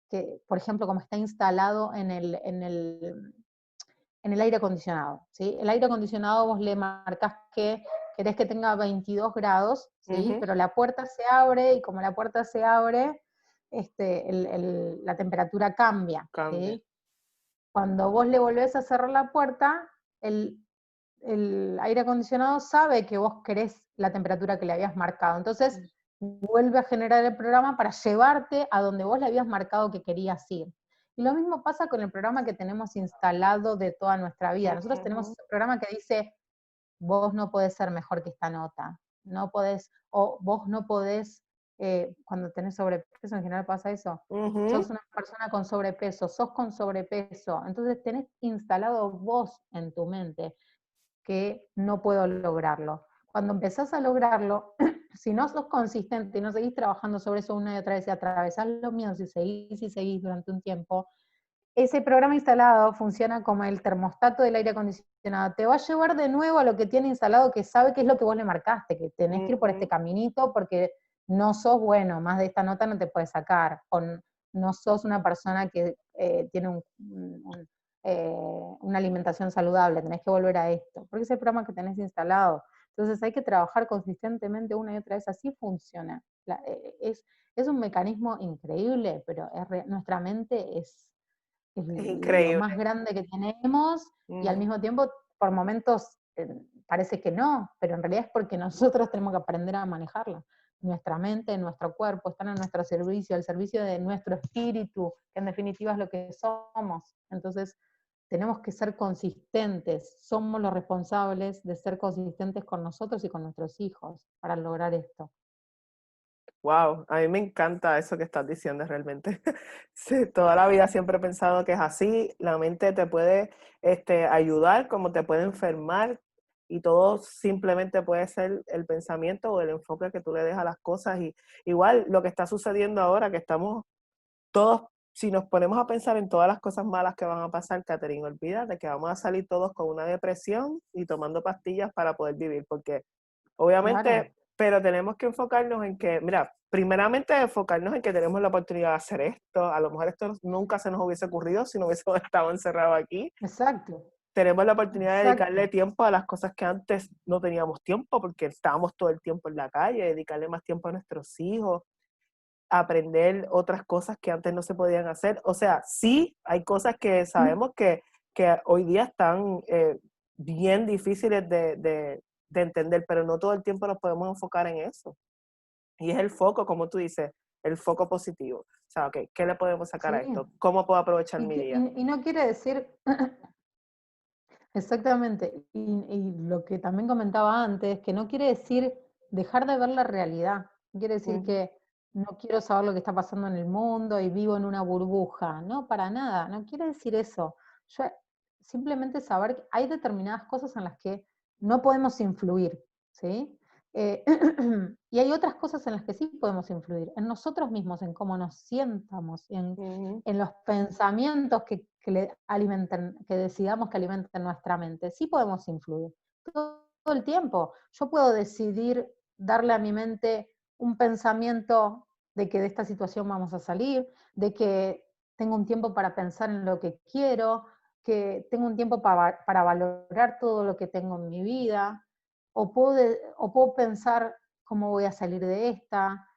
que, por ejemplo, como está instalado en el aire acondicionado, ¿sí? El aire acondicionado vos le marcás que querés que tenga 22 grados, ¿sí? ujú, Pero la puerta se abre y como la puerta se abre, la temperatura cambia, cambia. ¿sí? Cuando vos le volvés a cerrar la puerta, el, el aire acondicionado sabe que vos querés la temperatura que le habías marcado. Entonces, vuelve a generar el programa para llevarte a donde vos le habías marcado que querías ir. Y lo mismo pasa con el programa que tenemos instalado de toda nuestra vida. Nosotros tenemos Ujú, ese programa que dice, vos no podés ser mejor que esta nota, no podés, o vos no podés, cuando tenés sobrepeso, en general pasa eso, sos ujú, una persona con sobrepeso, sos con sobrepeso, entonces tenés instalado vos en tu mente que no puedo lograrlo. Cuando empezás a lograrlo, si no sos consistente y no seguís trabajando sobre eso una y otra vez y atravesás los miedos y seguís durante un tiempo, ese programa instalado funciona como el termostato del aire acondicionado. Te va a llevar de nuevo a lo que tiene instalado, que sabe que es lo que vos le marcaste, que tenés que ir por este ujú. caminito porque no sos bueno, más de esta nota no te puedes sacar, o no sos una persona que tiene una alimentación saludable, tenés que volver a esto, porque es el programa que tenés instalado. Entonces hay que trabajar consistentemente una y otra vez, así funciona. Es un mecanismo increíble, pero nuestra mente es Es lo increíble. más grande que tenemos y al Ujú. mismo tiempo por momentos parece que no, pero en realidad es porque nosotros tenemos que aprender a manejarla. Nuestra mente, nuestro cuerpo están a nuestro servicio, al servicio de nuestro espíritu, que en definitiva es lo que somos. Entonces, tenemos que ser consistentes, somos los responsables de ser consistentes con nosotros y con nuestros hijos para lograr esto. Wow, a mí me encanta eso que estás diciendo realmente. Sí, toda la vida siempre he pensado que es así. La mente te puede ayudar como te puede enfermar y todo simplemente puede ser el pensamiento o el enfoque que tú le des a las cosas. Y igual lo que está sucediendo ahora, que estamos todos, si nos ponemos a pensar en todas las cosas malas que van a pasar, Catherine, olvídate que vamos a salir todos con una depresión y tomando pastillas para poder vivir, porque Claro, obviamente, pero tenemos que enfocarnos en que, mira, primeramente enfocarnos en que tenemos la oportunidad de hacer esto. A lo mejor esto nunca se nos hubiese ocurrido si no hubiésemos estado encerrados aquí. exacto, Tenemos la oportunidad de dedicarle exacto. tiempo a las cosas que antes no teníamos tiempo porque estábamos todo el tiempo en la calle, dedicarle más tiempo a nuestros hijos, aprender otras cosas que antes no se podían hacer. O sea, sí, hay cosas que sabemos que hoy día están bien difíciles de entender, pero no todo el tiempo nos podemos enfocar en eso. Y es el foco, como tú dices, el foco positivo. O sea, ok, ¿qué le podemos sacar a Sí, esto? ¿Cómo puedo aprovechar y, mi día? y no quiere decir, exactamente, y lo que también comentaba antes, que no quiere decir dejar de ver la realidad, no quiere decir Ujú, que no quiero saber lo que está pasando en el mundo y vivo en una burbuja, no, para nada, no quiere decir eso. Yo simplemente saber que hay determinadas cosas en las que no podemos influir, ¿sí? Eh, y hay otras cosas en las que sí podemos influir, en nosotros mismos, en cómo nos sientamos, ujú, en los pensamientos le alimenten, que decidamos que alimenten nuestra mente. Sí podemos influir todo el tiempo. Yo puedo decidir darle a mi mente un pensamiento de que de esta situación vamos a salir, de que tengo un tiempo para pensar en lo que quiero, que tengo un tiempo para valorar todo lo que tengo en mi vida, o puedo pensar cómo voy a salir de esta,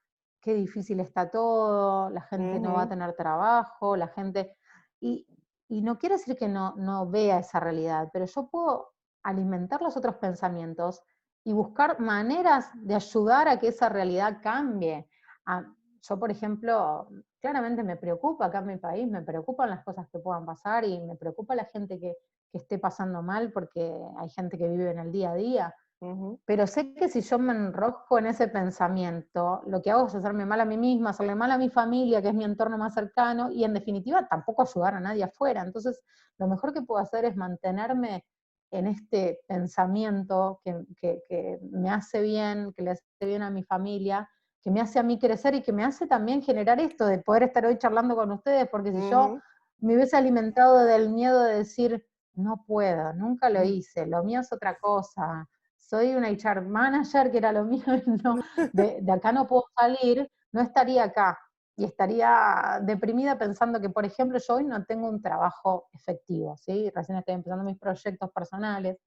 qué difícil está todo, la gente no va a ujú, tener trabajo, la gente... Y, y no quiere decir que no vea esa realidad, pero yo puedo alimentar los otros pensamientos y buscar maneras de ayudar a que esa realidad cambie. Ah, yo, por ejemplo, claramente me preocupa acá en mi país, me preocupan las cosas que puedan pasar y me preocupa la gente que esté pasando mal porque hay gente que vive en el día a día, ujú, pero sé que si yo me enrosco en ese pensamiento, lo que hago es hacerme mal a mí misma, hacerle mal a mi familia, que es mi entorno más cercano, y en definitiva tampoco ayudar a nadie afuera. Entonces, lo mejor que puedo hacer es mantenerme en este pensamiento que me hace bien, que le hace bien a mi familia, que me hace a mí crecer y que me hace también generar esto de poder estar hoy charlando con ustedes, porque si yo ujú, me hubiese alimentado del miedo de decir, no puedo, nunca lo ujú. hice, lo mío es otra cosa, soy una HR manager, que era lo mío, y no, de acá no puedo salir, no estaría acá. Y estaría deprimida pensando que, por ejemplo, yo hoy no tengo un trabajo efectivo, ¿sí? Recién estoy empezando mis proyectos personales,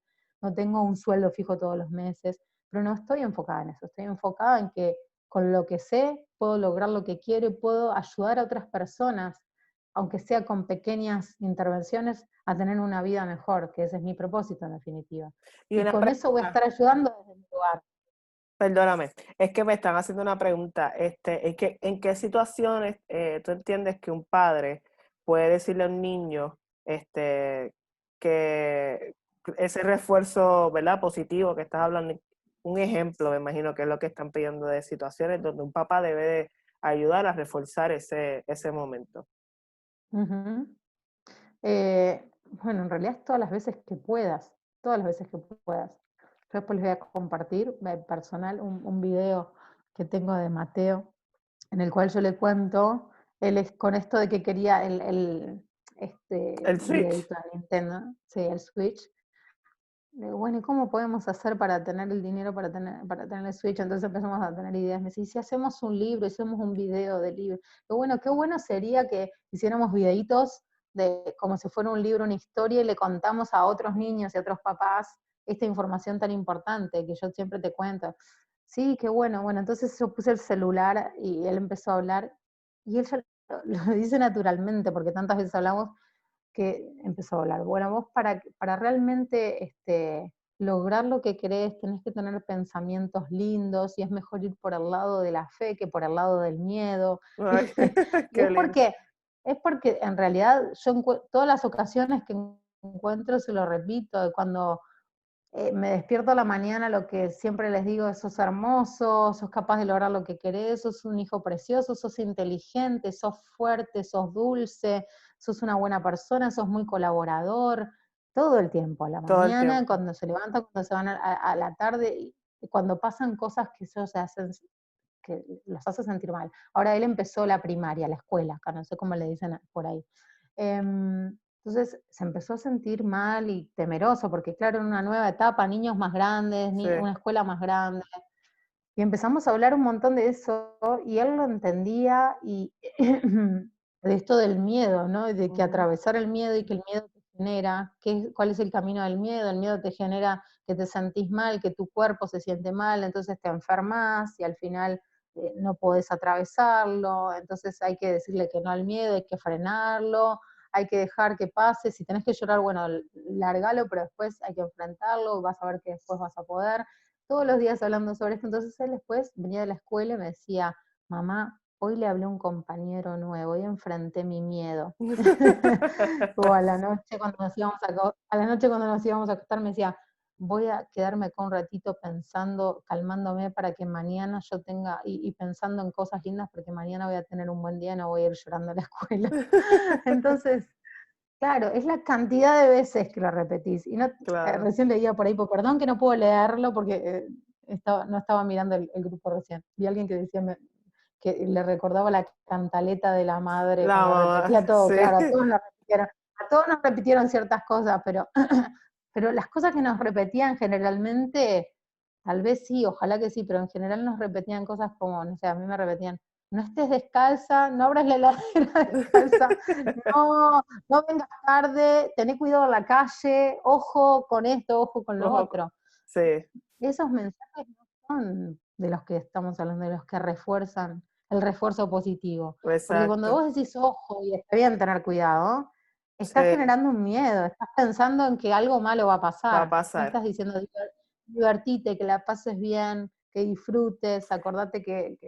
no tengo un sueldo fijo todos los meses, pero no estoy enfocada en eso, estoy enfocada en que con lo que sé puedo lograr lo que quiero y puedo ayudar a otras personas, aunque sea con pequeñas intervenciones, a tener una vida mejor, que ese es mi propósito en definitiva. Y Y una con eso voy a pregunta, estar ayudando desde mi lugar. perdóname, es que me están haciendo una pregunta. ¿En qué situaciones tú entiendes que un padre puede decirle a un niño que ese refuerzo, ¿verdad? Positivo que estás hablando, un ejemplo, me imagino que es lo que están pidiendo de situaciones donde un papá debe de ayudar a reforzar ese momento. Ujú. Bueno, en realidad es todas las veces que puedas, todas las veces que puedas. Yo después les voy a compartir personal un video que tengo de Mateo, en el cual yo le cuento, él es con esto de que quería este El switch. videito de Nintendo, sí, el Switch, Le digo, bueno, ¿y cómo podemos hacer para tener el dinero para tener el Switch? Entonces empezamos a tener ideas. Me dice, ¿y si hacemos un libro, hacemos un video de libro? Pero bueno, qué bueno sería que hiciéramos videitos de como si fuera un libro, una historia, y le contamos a otros niños y a otros papás esta información tan importante que yo siempre te cuento. Sí, qué bueno. Bueno, entonces yo puse el celular y él empezó a hablar y él ya lo dice naturalmente, porque tantas veces hablamos que empezó a hablar. Bueno, vos para realmente lograr lo que querés tenés que tener pensamientos lindos y es mejor ir por el lado de la fe que por el lado del miedo, Ay, ¿viste? Y qué lindo. es porque en realidad yo todas las ocasiones que encuentro se lo repito, cuando me despierto a la mañana, lo que siempre les digo es: sos hermoso, sos capaz de lograr lo que querés, sos un hijo precioso, sos inteligente, sos fuerte, sos dulce, sos una buena persona, sos muy colaborador, todo el tiempo, a la Todo el mañana, tiempo. cuando se levantan, cuando se van a la tarde, y cuando pasan cosas que ellos se hacen, que los hace sentir mal. Ahora él empezó la primaria, la escuela, acá no sé cómo le dicen por ahí. Entonces se empezó a sentir mal y temeroso, porque claro, en una nueva etapa, niños más grandes, Sí, una escuela más grande, y empezamos a hablar un montón de eso, y él lo entendía, y de esto del miedo, ¿no? De que ujú, atravesar el miedo y que el miedo te genera, ¿cuál es el camino del miedo? El miedo te genera que te sentís mal, que tu cuerpo se siente mal, entonces te enfermas y al final no podés atravesarlo, entonces hay que decirle que no al miedo, hay que frenarlo, hay que dejar que pase, si tenés que llorar, bueno, largalo, pero después hay que enfrentarlo, vas a ver que después vas a poder, todos los días hablando sobre esto. Entonces él después venía de la escuela y me decía: mamá, hoy le hablé a un compañero nuevo, hoy enfrenté mi miedo. O a la noche cuando nos íbamos a la noche cuando nos íbamos a acostar me decía: voy a quedarme acá un ratito pensando, calmándome para que mañana yo tenga, y pensando en cosas lindas, porque mañana voy a tener un buen día y no voy a ir llorando a la escuela. Entonces, claro, es la cantidad de veces que lo repetís. Y no, Claro. recién leía por ahí, perdón que no puedo leerlo porque no estaba mirando el grupo recién. Vi a alguien que decía que le recordaba la cantaleta de la madre La cuando mamá, repetía todo. sí. Claro, a todos nos repitieron ciertas cosas, pero, pero las cosas que nos repetían generalmente, tal vez sí, ojalá que sí, pero en general nos repetían cosas como, no sé, a mí me repetían: no estés descalza, no abras la heladera descalza, no, no vengas tarde, tené cuidado en la calle, ojo con esto, ojo con lo Ojo, otro. sí, Esos mensajes no son de los que estamos hablando, de los que refuerzan el refuerzo positivo. Porque cuando exacto. vos decís ojo y está bien tener cuidado, estás Sí, generando un miedo, estás pensando en que algo malo va a va a pasar. No pasar. estás diciendo: divertite, que la pases bien, que disfrutes, acordate que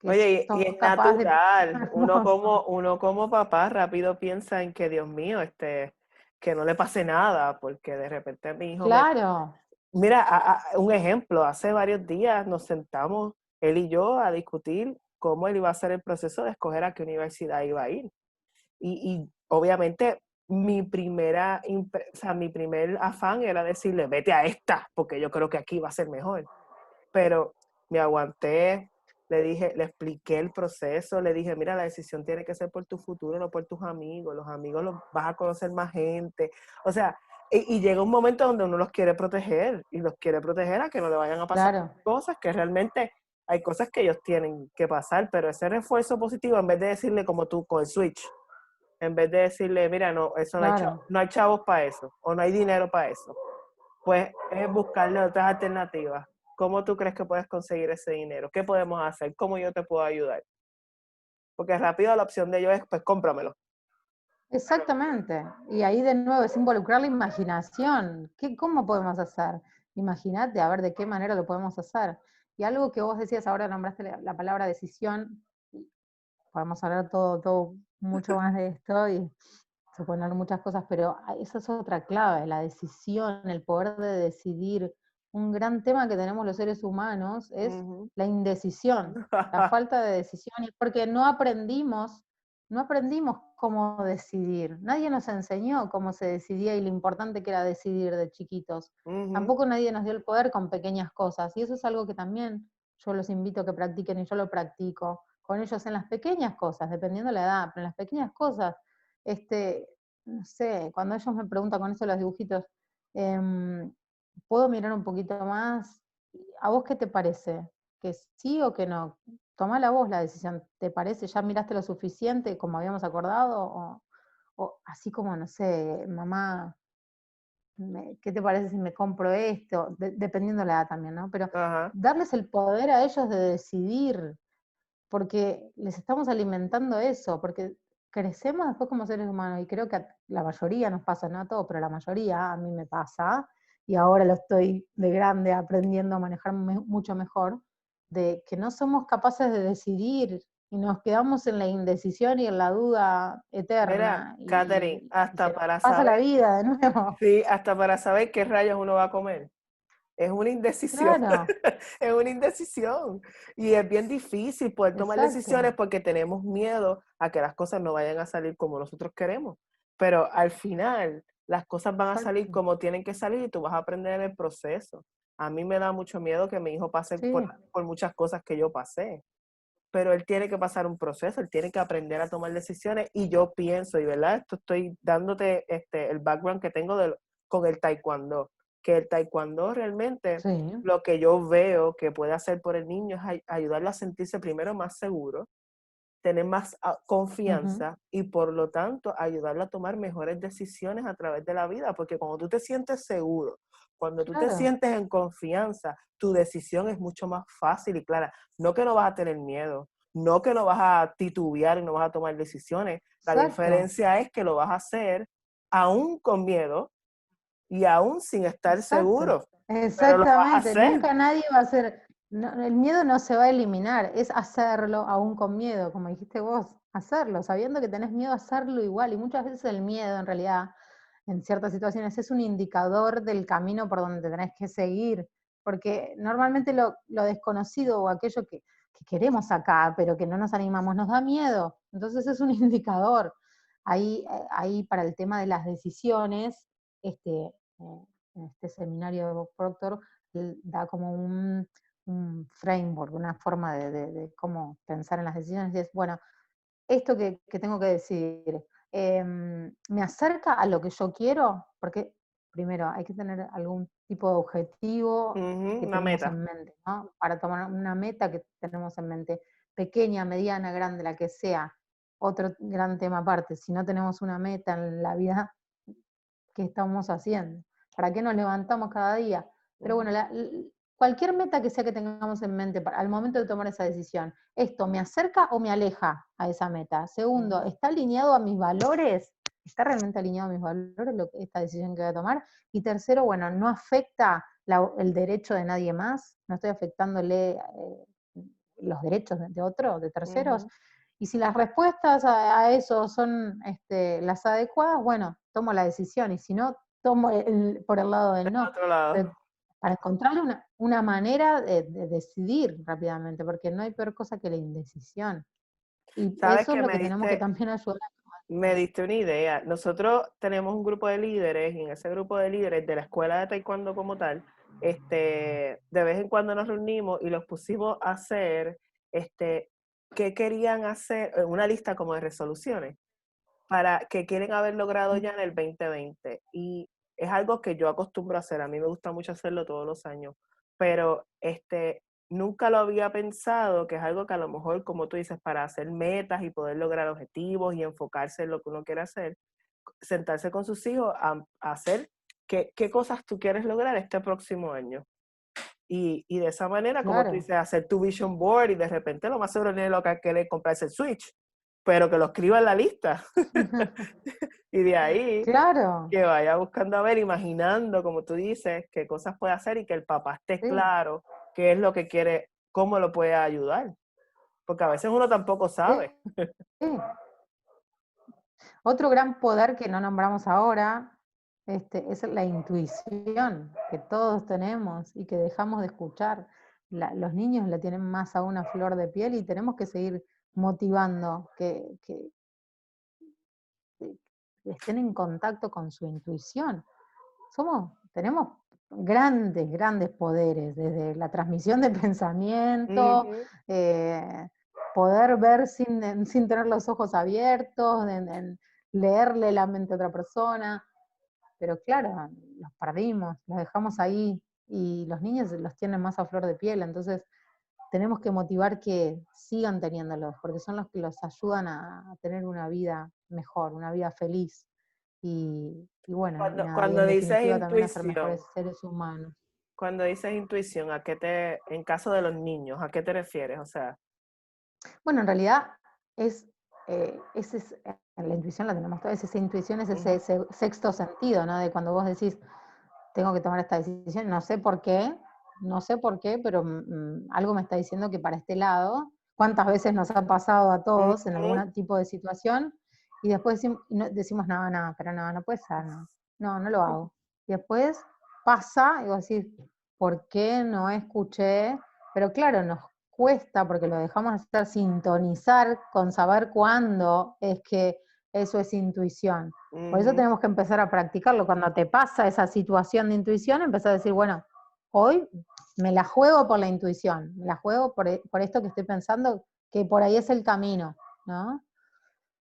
Oye, y sos es capaz de natural. hermoso. Uno como papá rápido piensa en que, Dios mío, que no le pase nada, porque de repente mi hijo me... Claro, Mira, un ejemplo, hace varios días nos sentamos, él y yo, a discutir cómo él iba a hacer el proceso de escoger a qué universidad iba a ir. Y obviamente o sea, mi primer afán era decirle, vete a esta, porque yo creo que aquí va a ser mejor. Pero me aguanté, le dije, le expliqué el proceso, le dije, mira, la decisión tiene que ser por tu futuro, no por tus amigos. Los amigos los vas a conocer más gente. O sea, y llega un momento donde uno los quiere proteger y los quiere proteger a que no le vayan a pasar claro, cosas que realmente hay cosas que ellos tienen que pasar, pero ese refuerzo positivo, en vez de decirle como tú con el switch, en vez de decirle, mira, no, eso claro. no hay chavos para eso, o no hay dinero para eso, pues es buscarle otras alternativas. ¿Cómo tú crees que puedes conseguir ese dinero? ¿Qué podemos hacer? ¿Cómo yo te puedo ayudar? Porque rápido la opción de ellos es, pues cómpramelo. Exactamente. Y ahí de nuevo es involucrar la imaginación. ¿Cómo podemos hacer? Imagínate a ver de qué manera lo podemos hacer. Y algo que vos decías, ahora nombraste la palabra decisión, podemos hablar todo mucho más de esto y suponer muchas cosas, pero esa es otra clave, la decisión, el poder de decidir. Un gran tema que tenemos los seres humanos es Ujú. la indecisión, la falta de decisión, y porque no aprendimos cómo decidir. Nadie nos enseñó cómo se decidía y lo importante que era decidir de chiquitos. Ujú. Tampoco nadie nos dio el poder con pequeñas cosas, y eso es algo que también yo los invito a que practiquen, y yo lo practico con ellos en las pequeñas cosas, dependiendo de la edad, pero en las pequeñas cosas, no sé, cuando ellos me preguntan con eso de los dibujitos, puedo mirar un poquito más. ¿A vos qué te parece? ¿Que sí o que no? Tomá vos la decisión. ¿Te parece? ¿Ya miraste lo suficiente como habíamos acordado? O así como, no sé, mamá, ¿qué te parece si me compro esto? Dependiendo la edad también, ¿no? Pero Ajá. darles el poder a ellos de decidir, porque les estamos alimentando eso, porque crecemos después como seres humanos, y creo que a la mayoría nos pasa, no a todos, pero a la mayoría a mí me pasa, y ahora lo estoy de grande aprendiendo a manejar mucho mejor, de que no somos capaces de decidir y nos quedamos en la indecisión y en la duda Mira, eterna, Katherine, y se nos pasa la vida de nuevo. sí, hasta para saber qué rayos uno va a comer. Es una indecisión, Claro, es una indecisión. Y es bien difícil poder tomar decisiones exacto, porque tenemos miedo a que las cosas no vayan a salir como nosotros queremos. Pero al final, las cosas van a salir exacto. como tienen que salir y tú vas a aprender en el proceso. A mí me da mucho miedo que mi hijo pase Sí, por muchas cosas que yo pasé, pero él tiene que pasar un proceso, él tiene que aprender a tomar decisiones y yo pienso, y verdad, esto estoy dándote el background que tengo con el taekwondo, que el taekwondo realmente sí, lo que yo veo que puede hacer por el niño es ayudarlo a sentirse primero más seguro, tener más ujú, confianza y por lo tanto ayudarlo a tomar mejores decisiones a través de la vida, porque cuando tú te sientes seguro, cuando tú te claro, sientes en confianza, tu decisión es mucho más fácil y clara. No que no vas a tener miedo, no que no vas a titubear y no vas a tomar decisiones. La exacto. diferencia es que lo vas a hacer aún con miedo y aún sin estar Exacto, seguro, pero lo vas a exactamente. hacer. Nunca nadie va a hacer, el miedo no se va a eliminar, es hacerlo aún con miedo, como dijiste vos, hacerlo, sabiendo que tenés miedo a hacerlo igual. Y muchas veces el miedo, en realidad, en ciertas situaciones, es un indicador del camino por donde tenés que seguir, porque normalmente lo desconocido o aquello que queremos acá, pero que no nos animamos, nos da miedo. Entonces es un indicador. Ahí para el tema de las decisiones, en este seminario de Bob Proctor, da como un framework, una forma de cómo pensar en las decisiones, y es, bueno, esto que tengo que decir, me acerca a lo que yo quiero, porque primero hay que tener algún tipo de objetivo Ujú, que una tenemos meta. en mente, ¿no? Para tomar una meta que tenemos en mente, pequeña, mediana, grande, la que sea, otro gran tema aparte. Si no tenemos una meta en la vida, ¿qué estamos haciendo? ¿Para qué nos levantamos cada día? Pero bueno, Ujú, cualquier meta que sea que tengamos en mente al momento de tomar esa decisión, ¿esto me acerca o me aleja a esa meta? Segundo, ujú, ¿está alineado a mis valores? ¿Está realmente alineado a mis valores esta decisión que voy a tomar? Y tercero, bueno, ¿no afecta el derecho de nadie más? ¿No estoy afectándole los derechos de otros, de terceros? ujú. Y si las respuestas a eso son las adecuadas, bueno, tomo la decisión. Y si no, tomo por el lado del Del no. otro lado. Pero para encontrarle una manera de decidir rápidamente, porque no hay peor cosa que la indecisión. Y Sabes eso es que lo que tenemos que también ayudar a me los diste una idea. Nosotros tenemos un grupo de líderes y en ese grupo de líderes de la escuela de taekwondo como tal, de vez en cuando nos reunimos y los pusimos a hacer, qué querían hacer, una lista como de resoluciones para que quieren haber logrado ya en el 2020. Y es algo que yo acostumbro a hacer. A mí me gusta mucho hacerlo todos los años, pero nunca lo había pensado, que es algo que a lo mejor, como tú dices, para hacer metas y poder lograr objetivos y enfocarse en lo que uno quiere hacer, sentarse con sus hijos a hacer qué cosas tú quieres lograr este próximo año. Y de esa manera, como tú Claro, dices, hacer tu vision board y de repente lo más seguro es lo que quiere comprarse el Switch, pero que lo escriba en la lista. Y de ahí claro, que vaya buscando a ver, imaginando, como tú dices, qué cosas puede hacer y que el papá esté sí, claro qué es lo que quiere, cómo lo puede ayudar. Porque a veces uno tampoco sí, sabe. sí. Otro gran poder que no nombramos ahora, es la intuición que todos tenemos y que dejamos de escuchar. Los niños la tienen más aún a flor de piel, y tenemos que seguir motivando que estén en contacto con su intuición. Tenemos grandes, grandes poderes, desde la transmisión de pensamiento, Ujú. eh, poder ver sin tener los ojos abiertos, leerle la mente a otra persona. pero claro, los perdimos, los dejamos ahí y los niños los tienen más a flor de piel, entonces tenemos que motivar que sigan teniéndolos, porque son los que los ayudan a tener una vida mejor, una vida feliz y bueno, y nada, y Cuando en dices definitiva también a ser intuición, mejores seres humanos. cuando dices intuición, en caso de los niños, ¿a qué te refieres? O sea, Bueno, en realidad es, la intuición la tenemos todos, esa intuición es ujú, ese sexto sentido, ¿no? De cuando vos decís, tengo que tomar esta decisión, no sé por qué, pero algo me está diciendo que para este lado, ¿cuántas veces nos ha pasado a todos en ujú, algún tipo de situación? Y después decimos, no, no, pero no, no puede ser, no, no, no lo hago. Y después pasa, y vos decís, ¿por qué no escuché? Pero claro, nos cuesta porque lo dejamos de hacer sintonizar con saber cuándo es que eso es intuición. Por eso ujú, tenemos que empezar a practicarlo. Cuando te pasa esa situación de intuición, empezar a decir, bueno, hoy me la juego por la intuición, me la juego por esto que estoy pensando, que por ahí es el camino, ¿no?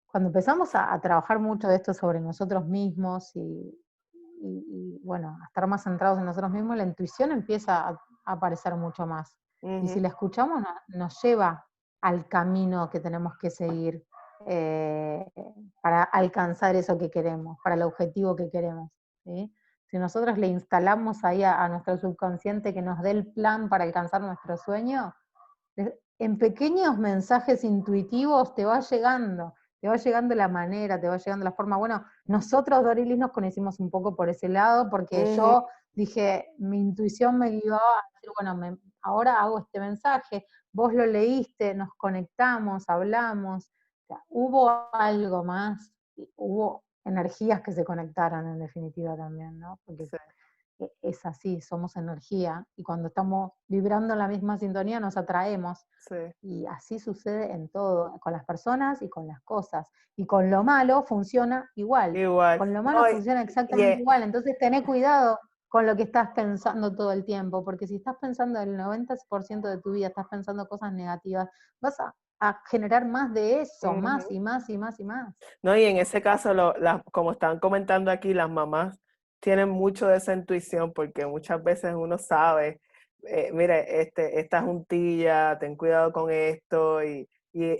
Cuando empezamos a trabajar mucho de esto sobre nosotros mismos y, bueno, a estar más centrados en nosotros mismos, la intuición empieza a aparecer mucho más. Y si ujú, la escuchamos, nos lleva al camino que tenemos que seguir eh, para alcanzar eso que queremos, para el objetivo que queremos. ¿Sí? Si nosotros le instalamos ahí a nuestro subconsciente que nos dé el plan para alcanzar nuestro sueño, en pequeños mensajes intuitivos te va llegando la manera, te va llegando la forma. Bueno, nosotros, Dorilis, nos conocimos un poco por ese lado, porque ujú. yo dije, mi intuición me guió a decir, bueno, ahora hago este mensaje, vos lo leíste, nos conectamos, hablamos, o sea, hubo algo más, hubo energías que se conectaron en definitiva también, ¿no? Porque Sí, es así, somos energía y cuando estamos vibrando en la misma sintonía nos atraemos sí. y así sucede en todo, con las personas y con las cosas. Y con lo malo funciona igual, Igual. con lo malo No, funciona y exactamente igual, entonces tené cuidado con lo que estás pensando todo el tiempo, porque si estás pensando el 90% de tu vida, estás pensando cosas negativas, vas a generar más de eso, más ujú. y más y más y más. No, y en ese caso, como están comentando aquí, las mamás tienen mucho de esa intuición porque muchas veces uno sabe, mire, esta juntilla, ten cuidado con esto y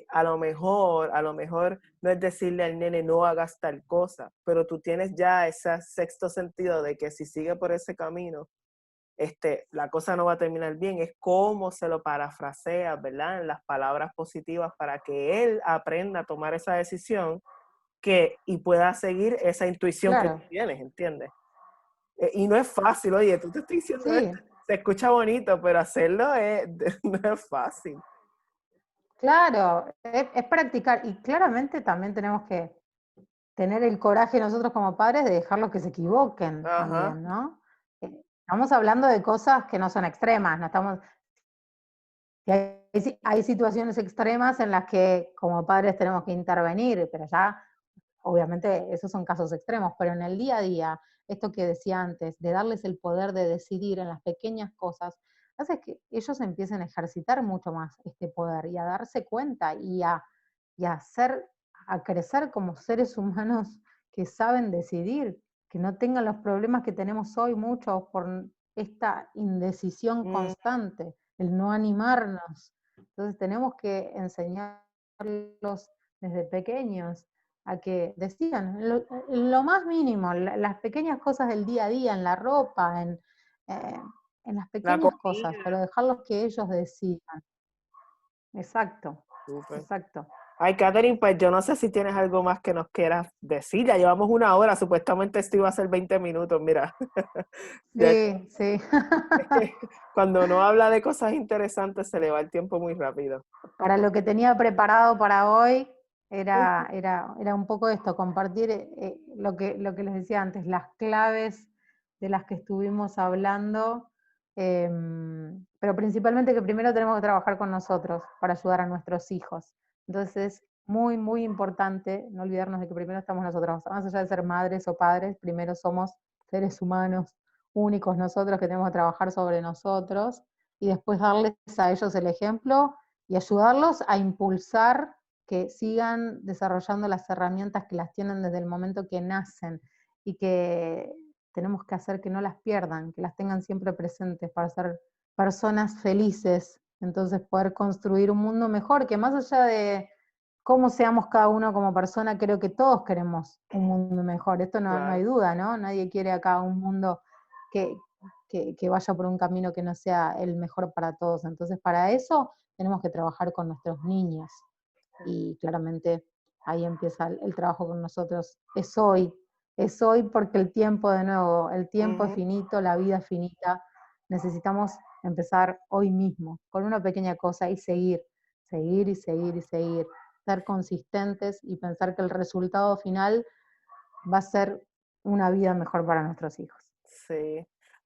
a lo mejor no es decirle al nene no hagas tal cosa, pero tú tienes ya ese sexto sentido de que si sigue por ese camino, la cosa no va a terminar bien, es cómo se lo parafraseas, ¿verdad? En las palabras positivas para que él aprenda a tomar esa decisión y pueda seguir esa intuición que tú Claro, tienes, ¿entiendes? Y no es fácil, oye, tú te estoy diciendo esto, sí, se escucha bonito, pero hacerlo no es fácil. claro, es practicar y claramente también tenemos que tener el coraje nosotros como padres de dejarlos que se equivoquen Ajá, también, ¿no? Estamos hablando de cosas que no son extremas, no estamos, y hay situaciones extremas en las que como padres tenemos que intervenir, pero ya, obviamente, esos son casos extremos, pero en el día a día, esto que decía antes, de darles el poder de decidir en las pequeñas cosas, hace que ellos empiecen a ejercitar mucho más este poder y a darse cuenta y a hacer, a crecer como seres humanos que saben decidir, que no tengan los problemas que tenemos hoy muchos por esta indecisión mm, constante, el no animarnos. Entonces tenemos que enseñarlos desde pequeños a que decidan en lo más mínimo, las pequeñas cosas del día a día, en la ropa, eh, en las la pequeñas cosas, comida, pero dejarlos que ellos decidan. Exacto, súper. exacto. Ay, Catherine, pues yo no sé si tienes algo más que nos quieras decir. Ya llevamos una hora, supuestamente esto iba a ser 20 minutos, mira. Ya Sí, sí. es que cuando uno habla de cosas interesantes se le va el tiempo muy rápido. Para lo que tenía preparado para hoy era un poco esto, compartir lo que les decía antes, las claves de las que estuvimos hablando, eh, pero principalmente que primero tenemos que trabajar con nosotros para ayudar a nuestros hijos. Entonces es muy, muy importante no olvidarnos de que primero estamos nosotros, más allá de ser madres o padres, primero somos seres humanos únicos nosotros que tenemos que trabajar sobre nosotros y después darles a ellos el ejemplo y ayudarlos a impulsar que sigan desarrollando las herramientas que las tienen desde el momento que nacen y que tenemos que hacer que no las pierdan, que las tengan siempre presentes para ser personas felices, entonces poder construir un mundo mejor, que más allá de cómo seamos cada uno como persona, creo que todos queremos un mundo mejor, esto no hay Claro. duda, ¿no? Nadie quiere acá un mundo que, que vaya por un camino que no sea el mejor para todos, entonces para eso tenemos que trabajar con nuestros niños y claramente ahí empieza el trabajo con nosotros. Es hoy porque el tiempo, de nuevo, el tiempo es Ujú. finito, la vida es finita, necesitamos empezar hoy mismo, con una pequeña cosa y seguir, seguir y seguir y seguir, ser consistentes y pensar que el resultado final va a ser una vida mejor para nuestros hijos. Sí.